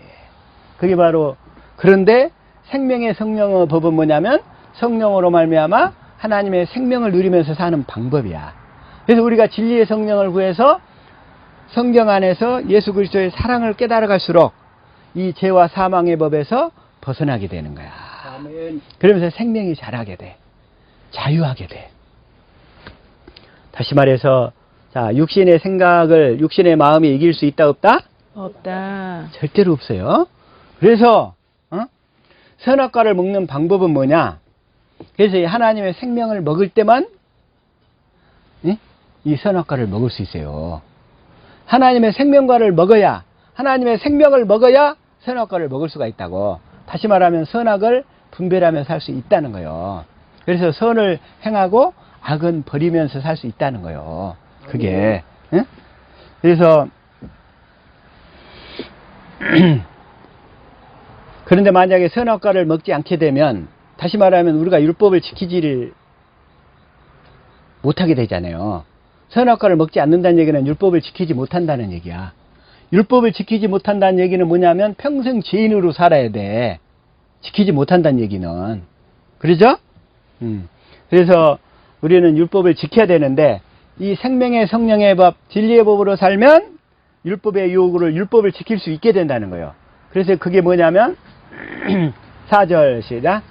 그게 바로. 그런데 생명의 성령의 법은 뭐냐면 성령으로 말미암아 하나님의 생명을 누리면서 사는 방법이야. 그래서 우리가 진리의 성령을 구해서 성경 안에서 예수 그리스도의 사랑을 깨달아갈수록 이 죄와 사망의 법에서 벗어나게 되는 거야.
아멘.
그러면서 생명이 자라게 돼. 자유하게 돼. 다시 말해서, 자, 육신의 생각을, 육신의 마음이 이길 수 있다, 없다?
없다.
절대로 없어요. 그래서, 선악과를 먹는 방법은 뭐냐? 그래서 이 하나님의 생명을 먹을 때만, 이 선악과를 먹을 수 있어요. 하나님의 생명과를 먹어야, 하나님의 생명을 먹어야 선악과를 먹을 수가 있다고. 다시 말하면 선악을 분별하며 살 수 있다는 거예요. 그래서 선을 행하고 악은 버리면서 살 수 있다는 거예요. 그게. 응? 그래서 그런데 만약에 선악과를 먹지 않게 되면, 다시 말하면 우리가 율법을 지키지를 못하게 되잖아요. 선악과를 먹지 않는다는 얘기는 율법을 지키지 못한다는 얘기야. 율법을 지키지 못한다는 얘기는 뭐냐면 평생 죄인으로 살아야 돼. 지키지 못한다는 얘기는. 그러죠? 그래서 우리는 율법을 지켜야 되는데, 이 생명의 성령의 법, 진리의 법으로 살면 율법의 율법을 지킬 수 있게 된다는 거예요. 그래서 그게 뭐냐면 4절 시작.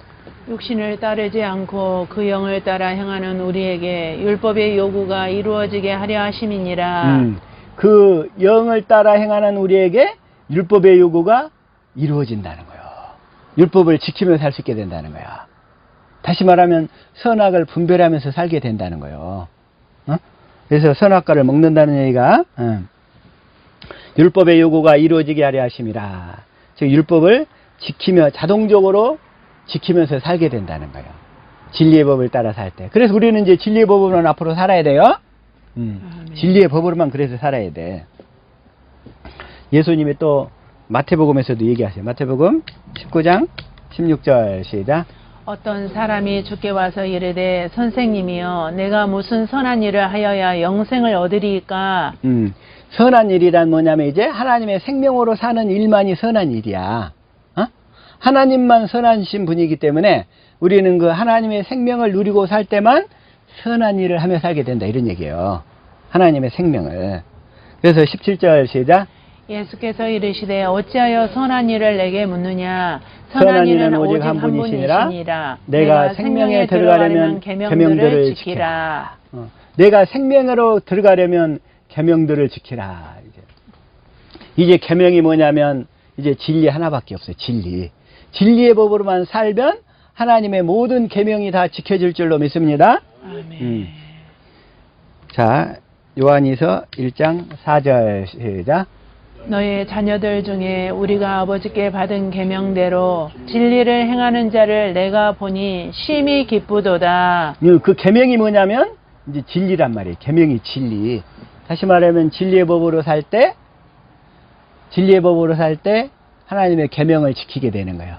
육신을 따르지 않고 그 영을 따라 행하는 우리에게 율법의 요구가 이루어지게 하려 하심이니라.
그 영을 따라 행하는 우리에게 율법의 요구가 이루어진다는 거예요. 율법을 지키며 살 수 있게 된다는 거야. 다시 말하면 선악을 분별하면서 살게 된다는 거예요. 그래서 선악과를 먹는다는 얘기가 율법의 요구가 이루어지게 하려 하심이라. 즉 율법을 지키며 자동적으로 지키면서 살게 된다는 거예요. 진리의 법을 따라 살 때. 그래서 우리는 이제 진리의 법으로는 앞으로 살아야 돼요. 진리의 법으로만 그래서 살아야 돼. 예수님이 또 마태복음에서도 얘기하세요. 마태복음 19장 16절 시작.
어떤 사람이 주께 와서 이르되 선생님이여 내가 무슨 선한 일을 하여야 영생을 얻으리까?
선한 일이란 뭐냐면 이제 하나님의 생명으로 사는 일만이 선한 일이야. 하나님만 선하신 분이기 때문에 우리는 그 하나님의 생명을 누리고 살 때만 선한 일을 하며 살게 된다, 이런 얘기예요. 하나님의 생명을. 그래서 17절 시작.
예수께서 이르시되 어찌하여 선한 일을 내게 묻느냐?
선한 일은 오직 한 분이시니라. 내가 생명에 들어가려면 계명들을 지키라. 내가 생명으로 들어가려면 계명들을 지키라. 이제 계명이 뭐냐면 이제 진리 하나밖에 없어요. 진리의 법으로만 살면 하나님의 모든 계명이 다 지켜질 줄로 믿습니다.
아멘.
자, 요한이서 1장 4절 시작.
너의 자녀들 중에 우리가 아버지께 받은 계명대로 진리를 행하는 자를 내가 보니 심히 기쁘도다.
그 계명이 뭐냐면 이제 진리란 말이에요. 계명이 진리. 다시 말하면 진리의 법으로 살 때 하나님의 계명을 지키게 되는 거예요.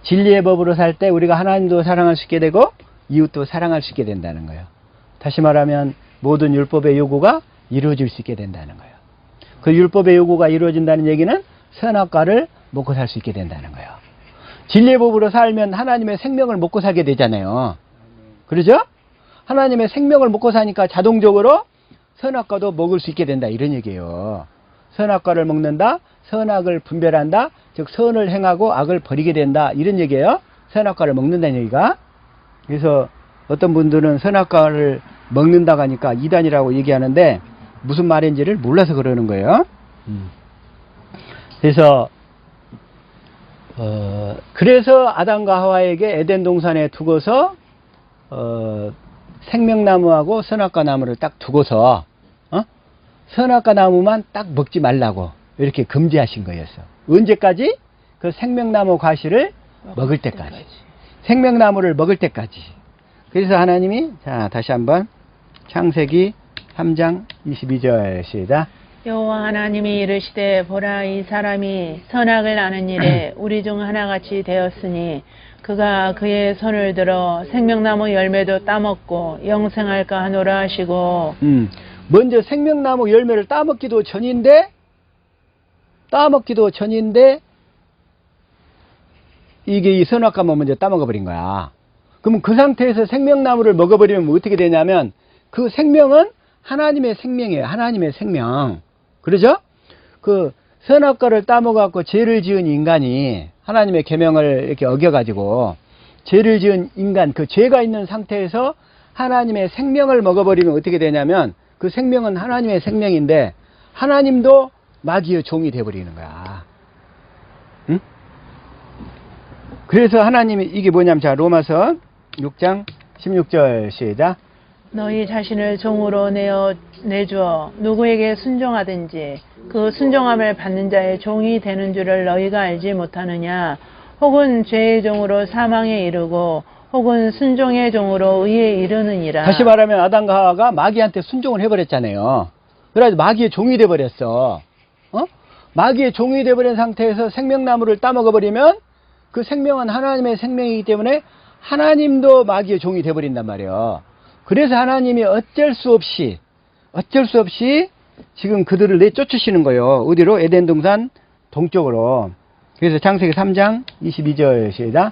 진리의 법으로 살 때 우리가 하나님도 사랑할 수 있게 되고 이웃도 사랑할 수 있게 된다는 거예요. 다시 말하면 모든 율법의 요구가 이루어질 수 있게 된다는 거예요. 그 율법의 요구가 이루어진다는 얘기는 선악과를 먹고 살 수 있게 된다는 거예요. 진리의 법으로 살면 하나님의 생명을 먹고 살게 되잖아요. 그러죠? 하나님의 생명을 먹고 사니까 자동적으로 선악과도 먹을 수 있게 된다, 이런 얘기예요. 선악과를 먹는다, 선악을 분별한다, 즉 선을 행하고 악을 버리게 된다, 이런 얘기예요. 선악과를 먹는다는 얘기가. 그래서 어떤 분들은 선악과를 먹는다고 하니까 이단이라고 얘기하는데 무슨 말인지를 몰라서 그러는 거예요. 그래서 아담과 하와에게 에덴 동산에 두고서 생명나무하고 선악과 나무를 딱 두고서 선악과 나무만 딱 먹지 말라고 이렇게 금지하신 거였어. 언제까지? 그 생명나무 과실을 먹을 때까지. 생명나무를 먹을 때까지. 그래서 하나님이, 자, 다시 한번 창세기 3장 22절 시작.
여호와 하나님이 이르시되 보라 이 사람이 선악을 아는 일에 우리 중 하나같이 되었으니 그가 그의 손을 들어 생명나무 열매도 따먹고 영생할까 하노라 하시고.
먼저 생명나무 열매를 따먹기도 전인데 이게 이 선악과만 먼저 따먹어버린 거야. 그러면 그 상태에서 생명나무를 먹어버리면 어떻게 되냐면 그 생명은 하나님의 생명이에요. 하나님의 생명. 그러죠? 그 선악과를 따먹어갖고 죄를 지은 인간이 하나님의 계명을 이렇게 어겨가지고 죄를 지은 인간, 그 죄가 있는 상태에서 하나님의 생명을 먹어버리면 어떻게 되냐면 그 생명은 하나님의 생명인데 하나님도 마귀의 종이 되어버리는 거야. 응? 그래서 하나님이 이게 뭐냐면, 자, 로마서 6장 16절 시작.
너희 자신을 종으로 내주어 누구에게 순종하든지 그 순종함을 받는 자의 종이 되는 줄을 너희가 알지 못하느냐. 혹은 죄의 종으로 사망에 이르고 혹은 순종의 종으로 의에 이르느니라.
다시 말하면 아담과 하와가 마귀한테 순종을 해버렸잖아요. 그래서 마귀의 종이 돼버렸어. 마귀의 종이 돼버린 상태에서 생명나무를 따먹어버리면 그 생명은 하나님의 생명이기 때문에 하나님도 마귀의 종이 돼버린단 말이에요. 그래서 하나님이 어쩔 수 없이 지금 그들을 내쫓으시는 거예요. 어디로? 에덴 동산 동쪽으로. 그래서 창세기 3장 22절 시작.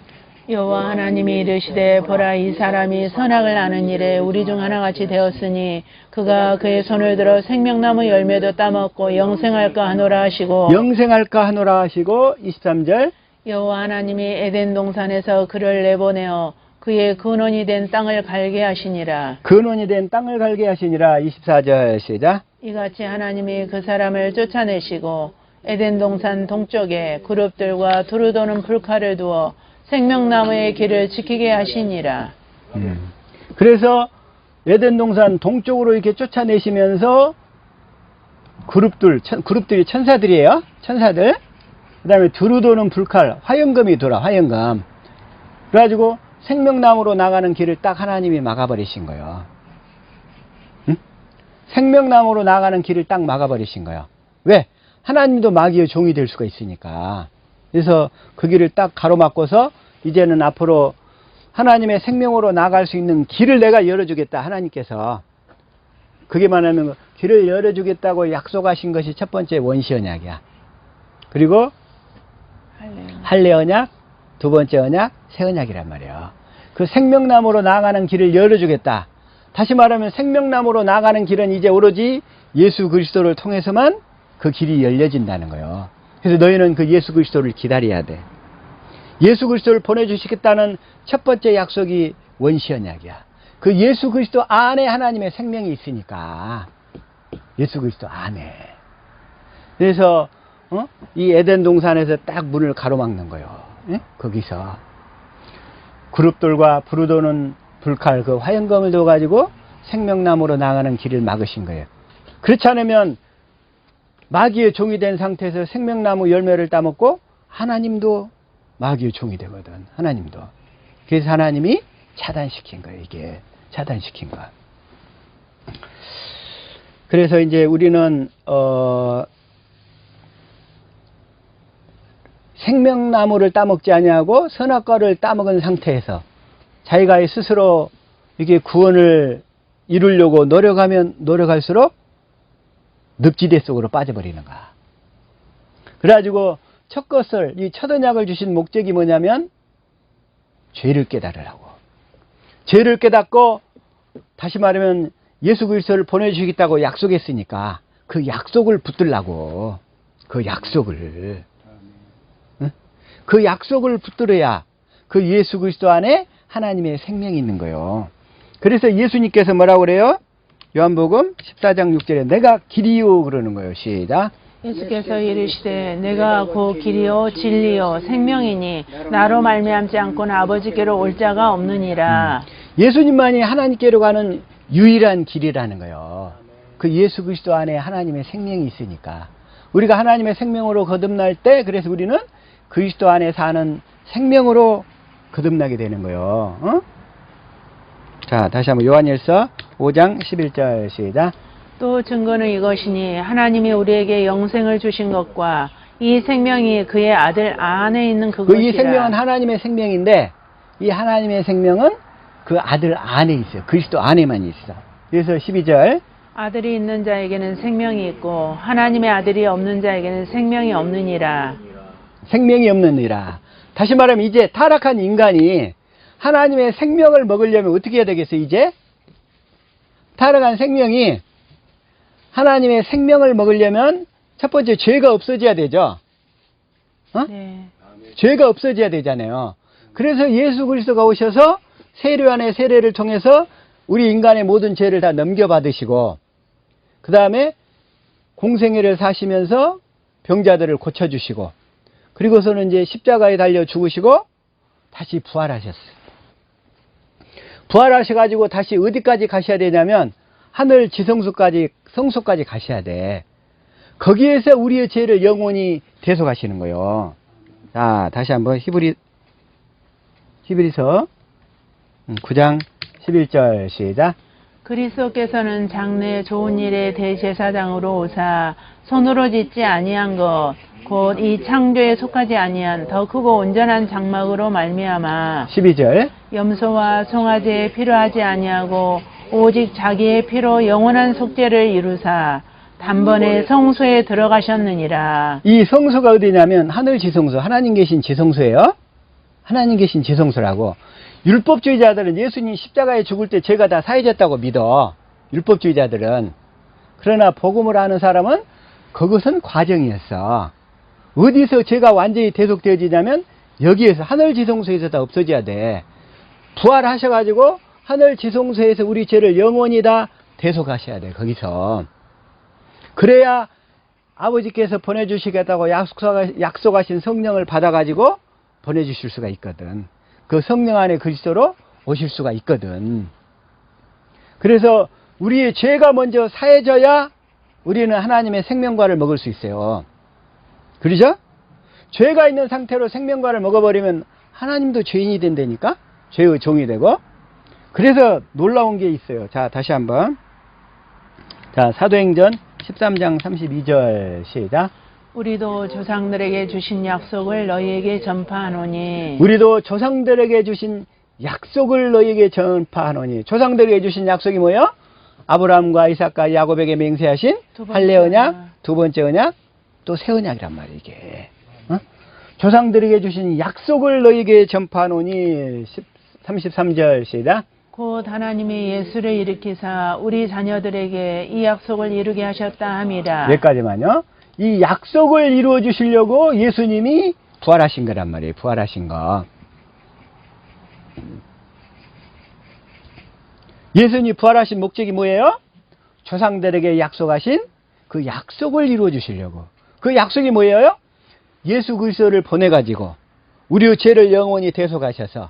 여호와 하나님이 이르시되 보라 이 사람이 선악을 아는 일에 우리 중 하나같이 되었으니 그가 그의 손을 들어 생명나무 열매도 따먹고 영생할까 하노라 하시고.
영생할까 하노라 하시고 23절.
여호와 하나님이 에덴 동산에서 그를 내보내어 그의 근원이 된 땅을 갈게 하시니라.
근원이 된 땅을 갈게 하시니라. 24절 시작.
이같이 하나님이 그 사람을 쫓아내시고 에덴 동산 동쪽에 그룹들과 두루 도는 불칼을 두어 생명나무의 길을 지키게 하시니라.
그래서 에덴 동산 동쪽으로 이렇게 쫓아내시면서 그룹들이 천사들이에요. 천사들. 그 다음에 두루 도는 불칼, 화영금이 돌아, 화영금. 그래가지고 생명나무로 나가는 길을 딱 하나님이 막아버리신 거예요. 응? 생명나무로 나가는 길을 딱 막아버리신 거예요. 왜? 하나님도 마귀의 종이 될 수가 있으니까. 그래서 그 길을 딱 가로막고서 이제는 앞으로 하나님의 생명으로 나갈 수 있는 길을 내가 열어주겠다, 하나님께서. 그게 말하면 길을 열어주겠다고 약속하신 것이 첫 번째 원시 언약이야. 그리고 할례 언약, 두 번째 언약, 새 언약이란 말이에요. 그 생명나무로 나아가는 길을 열어주겠다. 다시 말하면 생명나무로 나아가는 길은 이제 오로지 예수 그리스도를 통해서만 그 길이 열려진다는 거예요. 그래서 너희는 그 예수 그리스도를 기다려야 돼. 예수 그리스도를 보내주시겠다는 첫 번째 약속이 원시 언약이야. 그 예수 그리스도 안에 하나님의 생명이 있으니까. 예수 그리스도 안에. 그래서 이 에덴 동산에서 딱 문을 가로막는 거예요. 예? 거기서 그룹들과 부르도는 불칼, 그 화영검을 둬가지고 생명나무로 나가는 길을 막으신 거예요. 그렇지 않으면 마귀의 종이 된 상태에서 생명나무 열매를 따먹고 하나님도 마귀의 종이 되거든. 하나님도. 그래서 하나님이 차단시킨 거예요. 이게 차단시킨 거야. 그래서 이제 우리는 생명나무를 따먹지 아니하고 선악과를 따먹은 상태에서 자기가 스스로 이게 구원을 이루려고 노력하면 노력할수록 늪지대 속으로 빠져버리는가. 그래가지고 첫 것을, 이 첫 언약을 주신 목적이 뭐냐면 죄를 깨달으라고. 죄를 깨닫고 다시 말하면 예수 그리스도를 보내주시겠다고 약속했으니까 그 약속을 붙들라고. 그 약속을. 응? 그 약속을 붙들어야 그 예수 그리스도 안에 하나님의 생명이 있는 거예요. 그래서 예수님께서 뭐라고 그래요? 요한복음 14장 6절에 내가 길이요 그러는 거예요. 시작.
예수께서 이르시되 내가 곧 길이요 진리요 생명이니 나로 말미암지 않고는 아버지께로 올 자가 없느니라.
예수님만이 하나님께로 가는 유일한 길이라는 거예요. 그 예수 그리스도 안에 하나님의 생명이 있으니까. 우리가 하나님의 생명으로 거듭날 때 그래서 우리는 그리스도 안에 사는 생명으로 거듭나게 되는 거예요. 어? 자, 다시 한번 요한일서 5장 11절 시작.
또 증거는 이것이니 하나님이 우리에게 영생을 주신 것과 이 생명이 그의 아들 안에 있는 그것이라.
이 생명은 하나님의 생명인데 이 하나님의 생명은 그 아들 안에 있어요. 그리스도 안에만 있어. 그래서 12절
아들이 있는 자에게는 생명이 있고 하나님의 아들이 없는 자에게는 생명이 없느니라.
생명이 없느니라. 다시 말하면 이제 타락한 인간이 하나님의 생명을 먹으려면 어떻게 해야 되겠어요? 이제 타락한 생명이 하나님의 생명을 먹으려면 첫 번째 죄가 없어져야 되죠. 어?
네.
죄가 없어져야 되잖아요. 그래서 예수 그리스도가 오셔서 세례 안에 세례를 통해서 우리 인간의 모든 죄를 다 넘겨받으시고 그 다음에 공생애를 사시면서 병자들을 고쳐주시고 그리고서는 이제 십자가에 달려 죽으시고 다시 부활하셨어요. 부활하셔가지고 다시 어디까지 가셔야 되냐면 하늘 지성소까지 성소까지 가셔야 돼. 거기에서 우리의 죄를 영원히 대속하시는 거예요. 자, 다시 한번 히브리서 9장 11절 시작.
그리스도께서는 장래 좋은 일의 대제사장으로 오사 손으로 짓지 아니한 것 곧 이 창조에 속하지 아니한 더 크고 온전한 장막으로 말미암아
12절
염소와 송아지에 필요하지 아니하고 오직 자기의 피로 영원한 속죄를 이루사 단번에 성소에 들어가셨느니라.
이 성소가 어디냐면 하늘 지성소, 하나님 계신 지성소예요. 하나님 계신 지성소라고. 율법주의자들은 예수님 십자가에 죽을 때 죄가 다 사해졌다고 믿어. 율법주의자들은. 그러나 복음을 아는 사람은 그것은 과정이었어. 어디서 죄가 완전히 대속되어지냐면 여기에서 하늘 지성소에서 다 없어져야 돼. 부활하셔가지고 하늘 지성소에서 우리 죄를 영원히 다 대속하셔야 돼. 거기서. 그래야 아버지께서 보내주시겠다고 약속하신 성령을 받아가지고 보내주실 수가 있거든. 그 성령 안에 그리스도로 오실 수가 있거든. 그래서 우리의 죄가 먼저 사해져야 우리는 하나님의 생명과를 먹을 수 있어요. 그러죠? 죄가 있는 상태로 생명과를 먹어버리면 하나님도 죄인이 된다니까? 죄의 종이 되고. 그래서 놀라운 게 있어요. 자, 다시 한번. 자, 사도행전 13장 32절 시작.
우리도 조상들에게 주신 약속을 너희에게 전파하노니.
우리도 조상들에게 주신 약속을 너희에게 전파하노니. 조상들에게 주신 약속이 뭐예요? 아브라함과 이삭과 야곱에게 맹세하신 할례 언약, 두 번째 언약, 또 새 언약이란 말이에요, 이게. 어? 조상들에게 주신 약속을 너희에게 전파하노니. 33절 시작.
곧 하나님이 예수를 일으키사 우리 자녀들에게 이 약속을 이루게 하셨다 함이라.
여기까지만요. 이 약속을 이루어 주시려고 예수님이 부활하신 거란 말이에요. 부활하신 거. 예수님이 부활하신 목적이 뭐예요? 조상들에게 약속하신 그 약속을 이루어 주시려고. 그 약속이 뭐예요? 예수 그리스도를 보내가지고 우리의 죄를 영원히 대속하셔서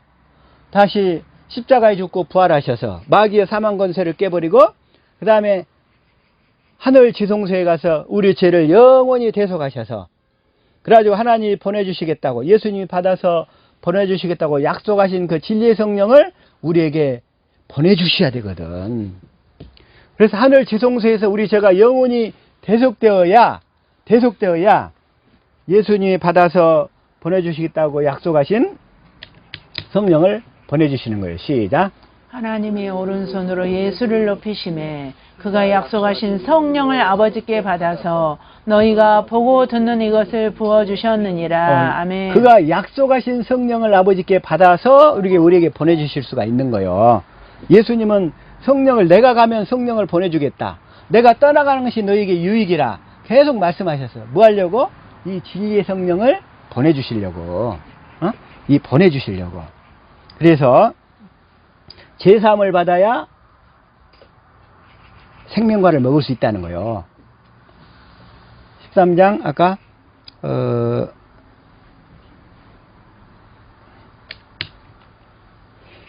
다시 십자가에 죽고 부활하셔서 마귀의 사망 권세를 깨버리고 그 다음에 하늘 지성소에 가서 우리 죄를 영원히 대속하셔서 그래가지고 하나님이 보내주시겠다고 예수님이 받아서 보내주시겠다고 약속하신 그 진리의 성령을 우리에게 보내주셔야 되거든. 그래서 하늘 지성소에서 우리 죄가 영원히 대속되어야 예수님이 받아서 보내주시겠다고 약속하신 성령을 보내주시는 거예요. 시작.
하나님이 오른손으로 예수를 높이심에 그가 약속하신 성령을 아버지께 받아서 너희가 보고 듣는 이것을 부어주셨느니라. 아멘.
그가 약속하신 성령을 아버지께 받아서 우리에게 보내주실 수가 있는 거예요. 예수님은 성령을 내가 가면 성령을 보내주겠다. 내가 떠나가는 것이 너희에게 유익이라 계속 말씀하셨어요. 뭐 하려고? 이 진리의 성령을 보내주시려고. 이 보내주시려고. 그래서 제사함을 받아야 생명과를 먹을 수 있다는 거예요. 13장 아까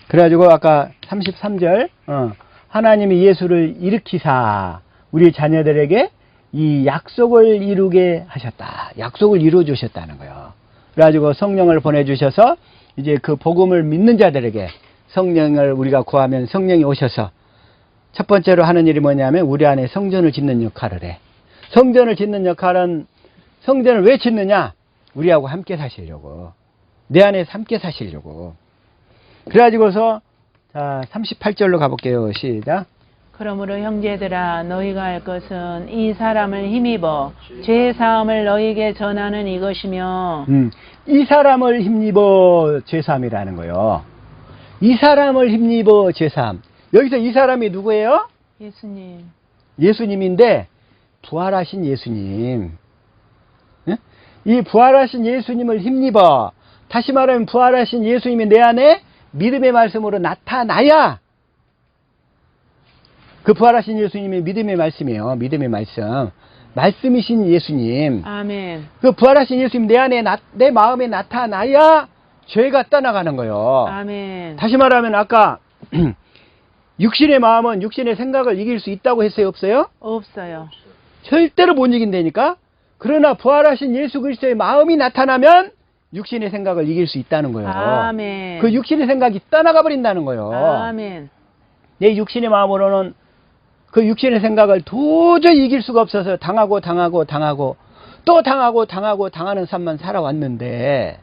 그래가지고 아까 33절 하나님이 예수를 일으키사 우리 자녀들에게 이 약속을 이루게 하셨다. 약속을 이루어 주셨다는 거예요. 그래가지고 성령을 보내주셔서 이제 그 복음을 믿는 자들에게 성령을 우리가 구하면 성령이 오셔서 첫 번째로 하는 일이 뭐냐면 우리 안에 성전을 짓는 역할을 해. 성전을 짓는 역할은 성전을 왜 짓느냐? 우리하고 함께 사시려고. 내 안에서 함께 사시려고. 그래가지고서 자 38절로 가볼게요. 시작.
그러므로 형제들아 너희가 할 것은 이 사람을 힘입어 죄 사함을 너희에게 전하는 이것이며
이 사람을 힘입어 죄사함이라는 거예요. 이 사람을 힘입어 죄사함. 여기서 이 사람이 누구예요?
예수님.
예수님인데 부활하신 예수님. 예? 이 부활하신 예수님을 힘입어. 다시 말하면 부활하신 예수님이 내 안에 믿음의 말씀으로 나타나야 그 부활하신 예수님이 믿음의 말씀이에요. 믿음의 말씀. 말씀이신 예수님.
아멘.
그 부활하신 예수님 내 안에 내 마음에 나타나야 죄가 떠나가는 거예요.
아멘.
다시 말하면 아까 육신의 마음은 육신의 생각을 이길 수 있다고 했어요? 없어요?
없어요.
절대로 못 이긴다니까. 그러나 부활하신 예수 그리스도의 마음이 나타나면 육신의 생각을 이길 수 있다는 거예요.
아멘.
그 육신의 생각이 떠나가 버린다는 거예요.
아멘.
내 육신의 마음으로는 그 육신의 생각을 도저히 이길 수가 없어서 당하고 또 당하는 삶만 살아왔는데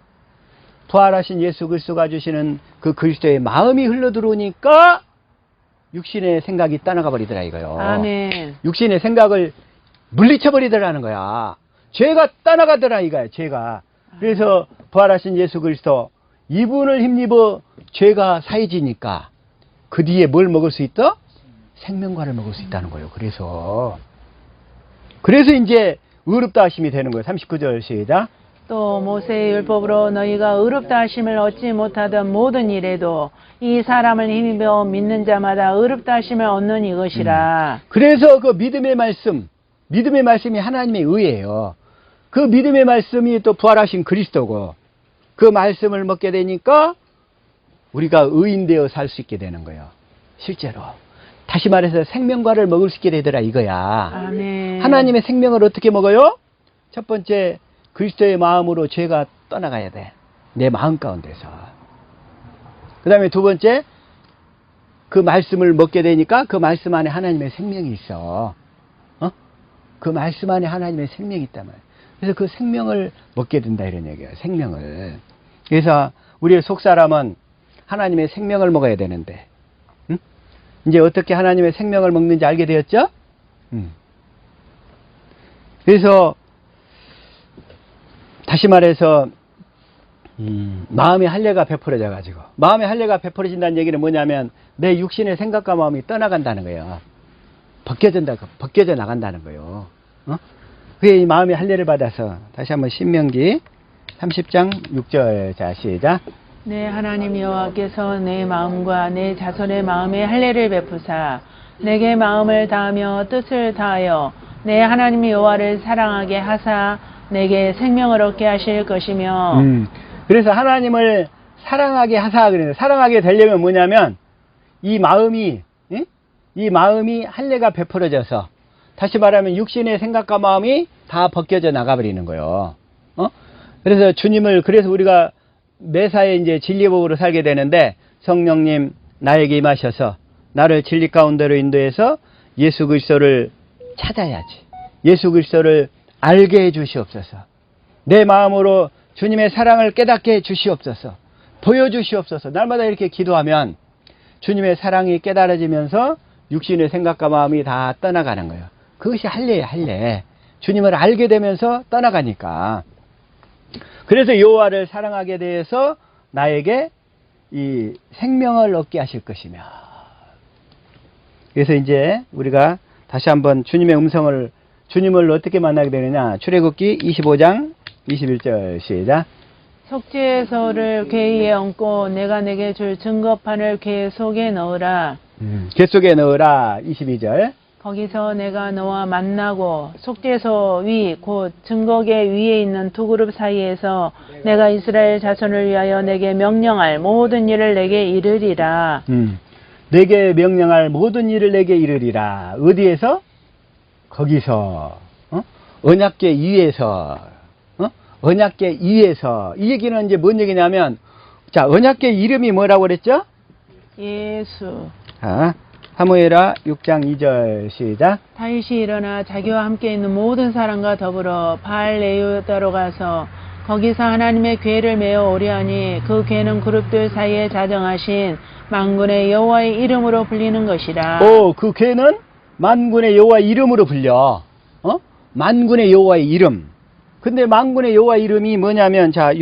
부활하신 예수 그리스도가 주시는 그 그리스도의 마음이 흘러들어오니까 육신의 생각이 떠나가 버리더라 이거요.
아멘.
육신의 생각을 물리쳐 버리더라는 거야. 죄가 떠나가더라 이거야. 죄가. 그래서 부활하신 예수 그리스도 이분을 힘입어 죄가 사해지니까 그 뒤에 뭘 먹을 수 있다? 생명과를 먹을 수 있다는 거예요. 그래서 이제 의롭다 하심이 되는 거예요. 39절 시작.
또 모세의 율법으로 너희가 의롭다 하심을 얻지 못하던 모든 일에도 이 사람을 힘입어 믿는 자마다 의롭다 하심을 얻는 이것이라.
그래서 그 믿음의 말씀이 하나님의 의예요. 그 믿음의 말씀이 또 부활하신 그리스도고 그 말씀을 먹게 되니까 우리가 의인되어 살 수 있게 되는 거예요. 실제로. 다시 말해서 생명과를 먹을 수 있게 되더라 이거야.
아멘.
하나님의 생명을 어떻게 먹어요? 첫 번째 그리스도의 마음으로 죄가 떠나가야 돼. 내 마음 가운데서. 그 다음에 두 번째 그 말씀을 먹게 되니까 그 말씀 안에 하나님의 생명이 있어. 그 말씀 안에 하나님의 생명이 있단 말이야. 그래서 그 생명을 먹게 된다 이런 얘기예요. 생명을. 그래서 우리의 속사람은 하나님의 생명을 먹어야 되는데 이제 어떻게 하나님의 생명을 먹는지 알게 되었죠? 그래서 다시 말해서 마음의 할례가 베풀어져 가지고 마음의 할례가 베풀어진다는 얘기는 뭐냐면 내 육신의 생각과 마음이 떠나간다는 거예요. 벗겨져 나간다는 거예요. 그게 이 마음의 할례를 받아서 다시 한번 신명기 30장 6절 자 시작.
내 하나님 여호와께서 내 마음과 내 자손의 마음에 할례를 베푸사 내게 마음을 다하며 뜻을 다하여 내 하나님 여호와를 사랑하게 하사 내게 생명을 얻게 하실 것이며.
그래서 하나님을 사랑하게 하사 그래요. 사랑하게 되려면 뭐냐면 이 마음이 할례가 베풀어져서 다시 말하면 육신의 생각과 마음이 다 벗겨져 나가버리는 거예요. 그래서 그래서 우리가 매사에 이제 진리법으로 살게 되는데 성령님 나에게 임하셔서 나를 진리 가운데로 인도해서 예수 그리스도를 찾아야지. 예수 그리스도를 알게 해 주시옵소서. 내 마음으로 주님의 사랑을 깨닫게 해 주시옵소서. 보여주시옵소서. 날마다 이렇게 기도하면 주님의 사랑이 깨달아지면서 육신의 생각과 마음이 다 떠나가는 거예요. 그것이 할례예요, 할례. 주님을 알게 되면서 떠나가니까. 그래서 여호와를 사랑하게 돼서 나에게 이 생명을 얻게 하실 것이며. 그래서 이제 우리가 다시 한번 주님의 음성을, 주님을 어떻게 만나게 되느냐. 출애굽기 25장 21절 시작.
속죄소를 궤 위에 얹고 내가 내게 줄 증거판을 궤 속에 넣으라.
궤 속에 넣으라. 22절.
거기서 내가 너와 만나고 속죄소 위 곧 증거궤 위에 있는 두 그룹 사이에서 내가 이스라엘 자손을 위하여 내게 명령할 모든 일을 내게 이르리라.
내게 명령할 모든 일을 내게 이르리라. 어디에서? 거기서. 언약궤 위에서. 언약궤 위에서. 이 얘기는 이제 뭔 얘기냐면, 자, 언약궤 이름이 뭐라고 그랬죠?
예수.
사무엘하 6장 2절 시작.
다윗이 일어나 자기와 함께 있는 모든 사람과 더불어 바알레유다로 가서 거기서 하나님의 궤를 메어 오려하니 그 궤는 그룹들 사이에 자정하신 만군의 여호와의 이름으로 불리는 것이라.
그 궤는 만군의 여호와의 이름으로 불려. 만군의 여호와의 이름. 근데 만군의 여호와 이름이 뭐냐면, 자,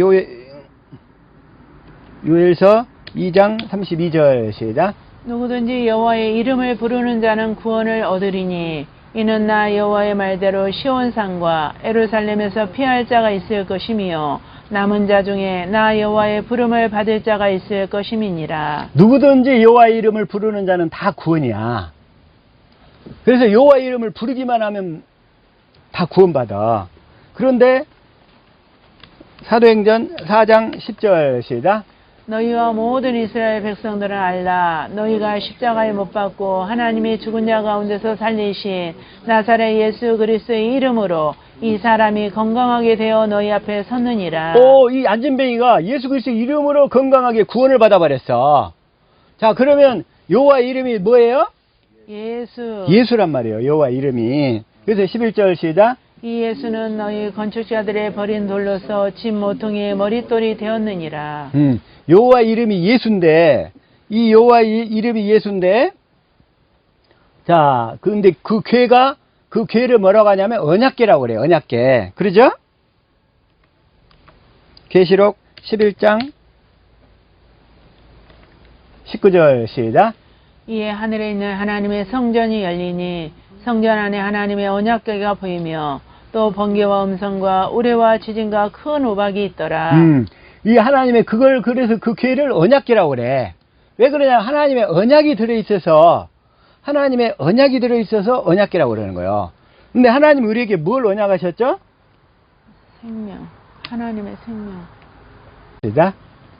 요엘서 2장 32절 시작.
누구든지 여호와의 이름을 부르는 자는 구원을 얻으리니 이는 나 여호와의 말대로 시온산과 예루살렘에서 피할 자가 있을 것이며 남은 자 중에 나 여호와의 부름을 받을 자가 있을 것임이니라.
누구든지 여호와의 이름을 부르는 자는 다 구원이야. 그래서 여호와의 이름을 부르기만 하면 다 구원받아. 그런데 사도행전 4장 10절 시작.
너희와 모든 이스라엘 백성들은 알라. 너희가 십자가에 못 박고 하나님이 죽은 자 가운데서 살리신 나사렛 예수 그리스도의 이름으로 이 사람이 건강하게 되어 너희 앞에 섰느니라.
이 안진뱅이가 예수 그리스도의 이름으로 건강하게 구원을 받아버렸어. 자, 그러면 여호와의 이름이 뭐예요?
예수.
예수란 말이에요, 여호와 이름이. 그래서 11절 시작.
이 예수는 너희 건축자들의 버린 돌로서 집 모퉁이의 머릿돌이 되었느니라.
여호와 이름이 예수인데, 이 여호와 이름이 예수인데, 자, 근데 그 궤를 뭐라고 하냐면 언약궤라고 그래요, 언약궤. 그러죠? 계시록 11장 19절 시작.
이에 하늘에 있는 하나님의 성전이 열리니 성전 안에 하나님의 언약궤가 보이며 또 번개와 음성과 우레와 지진과 큰 우박이 있더라.
이 하나님의 그래서 그 궤를 언약궤라고 그래. 왜 그러냐? 하나님의 언약이 들어있어서 언약궤라고 그러는 거예요. 근데 하나님 우리에게 뭘 언약하셨죠?
생명. 하나님의 생명.
시작.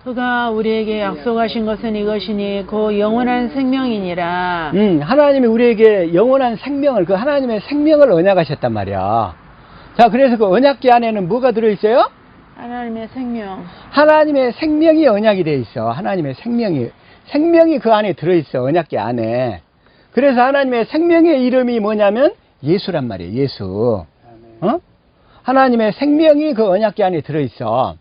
그가 우리에게 약속하신 것은 이것이니 그 영원한 생명이니라.
하나님이 우리에게 영원한 생명을, 그 하나님의 생명을 언약하셨단 말이야. 자, 그래서 그 언약궤 안에는 뭐가 들어있어요?
하나님의 생명.
하나님의 생명이 언약이 돼 있어. 하나님의 생명이 그 안에 들어있어. 언약궤 안에. 그래서 하나님의 생명의 이름이 뭐냐면 예수란 말이에요. 예수. 하나님의 생명이 그 언약궤 안에 들어있어.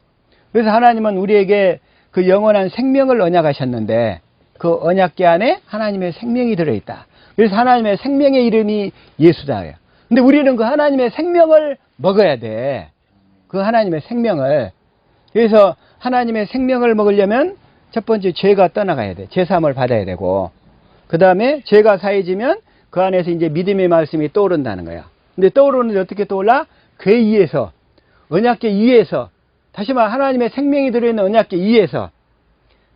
그래서 하나님은 우리에게 그 영원한 생명을 언약하셨는데 그 언약궤 안에 하나님의 생명이 들어있다. 그래서 하나님의 생명의 이름이 예수다. 근데 우리는 그 하나님의 생명을 먹어야 돼. 그 하나님의 생명을. 그래서 하나님의 생명을 먹으려면 첫 번째 죄가 떠나가야 돼. 죄사함을 받아야 되고, 그 다음에 죄가 사해지면 그 안에서 이제 믿음의 말씀이 떠오른다는 거야. 근데 떠오르는데 어떻게 떠올라? 궤 위에서, 언약궤 위에서, 다시 말해 하나님의 생명이 들어있는 언약궤 위에서.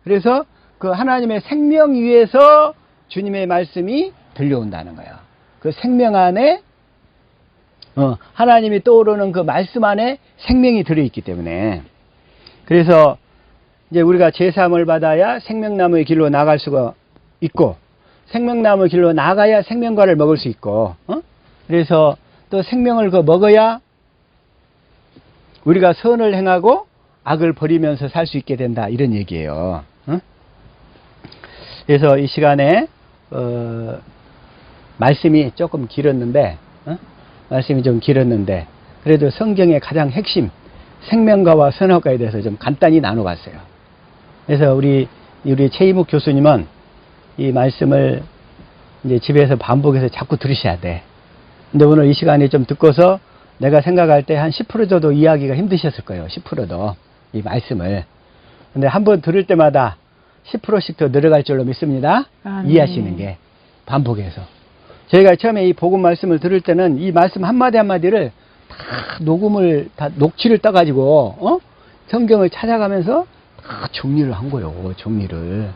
그래서 그 하나님의 생명 위에서 주님의 말씀이 들려온다는 거야. 그 생명 안에 하나님이 떠오르는 그 말씀 안에 생명이 들어있기 때문에. 그래서 이제 우리가 제사함을 받아야 생명나무의 길로 나갈 수가 있고, 생명나무의 길로 나가야 생명과를 먹을 수 있고, 그래서 또 생명을 먹어야 우리가 선을 행하고 악을 버리면서 살 수 있게 된다, 이런 얘기예요. 그래서 이 시간에 말씀이 조금 길었는데, 말씀이 좀 길었는데 그래도 성경의 가장 핵심 생명과와 선악과에 대해서 좀 간단히 나눠봤어요. 그래서 우리 최이묵 교수님은 이 말씀을 이제 집에서 반복해서 자꾸 들으셔야 돼. 근데 오늘 이 시간에 좀 듣고서 내가 생각할 때 한 10% 정도 이해하기가 힘드셨을 거예요. 10%도. 이 말씀을. 근데 한번 들을 때마다 10%씩 더 늘어갈 줄로 믿습니다.
아멘.
이해하시는 게. 반복해서. 저희가 처음에 이 복음 말씀을 들을 때는 이 말씀 한마디 한마디를 다 녹취를 떠가지고, 성경을 찾아가면서 다 정리를 한 거예요. 정리를.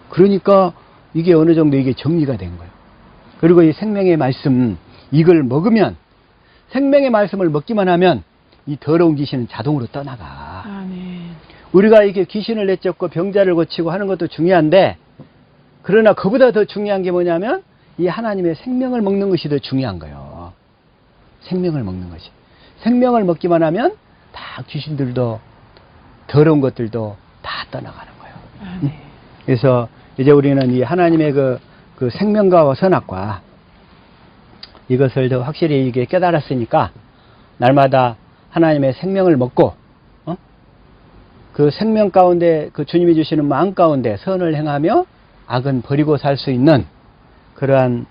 그러니까 이게 어느 정도 이게 정리가 된 거예요. 그리고 이 생명의 말씀, 이걸 먹으면, 생명의 말씀을 먹기만 하면 이 더러운 귀신은 자동으로 떠나가.
아멘.
우리가 이게 귀신을 내쫓고 병자를 고치고 하는 것도 중요한데, 그러나 그보다 더 중요한 게 뭐냐면 이 하나님의 생명을 먹는 것이 더 중요한 거예요. 생명을 먹는 것이. 생명을 먹기만 하면 다 귀신들도 더러운 것들도 다 떠나가는 거예요.
아멘.
그래서 이제 우리는 이 하나님의 그 생명과 선악과 이것을 더 확실히 이게 깨달았으니까 날마다 하나님의 생명을 먹고, 그 생명 가운데 그 주님이 주시는 마음 가운데 선을 행하며 악은 버리고 살 수 있는 그러한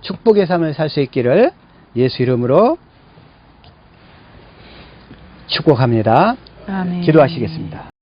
축복의 삶을 살 수 있기를 예수 이름으로 축복합니다.
아멘.
기도하시겠습니다.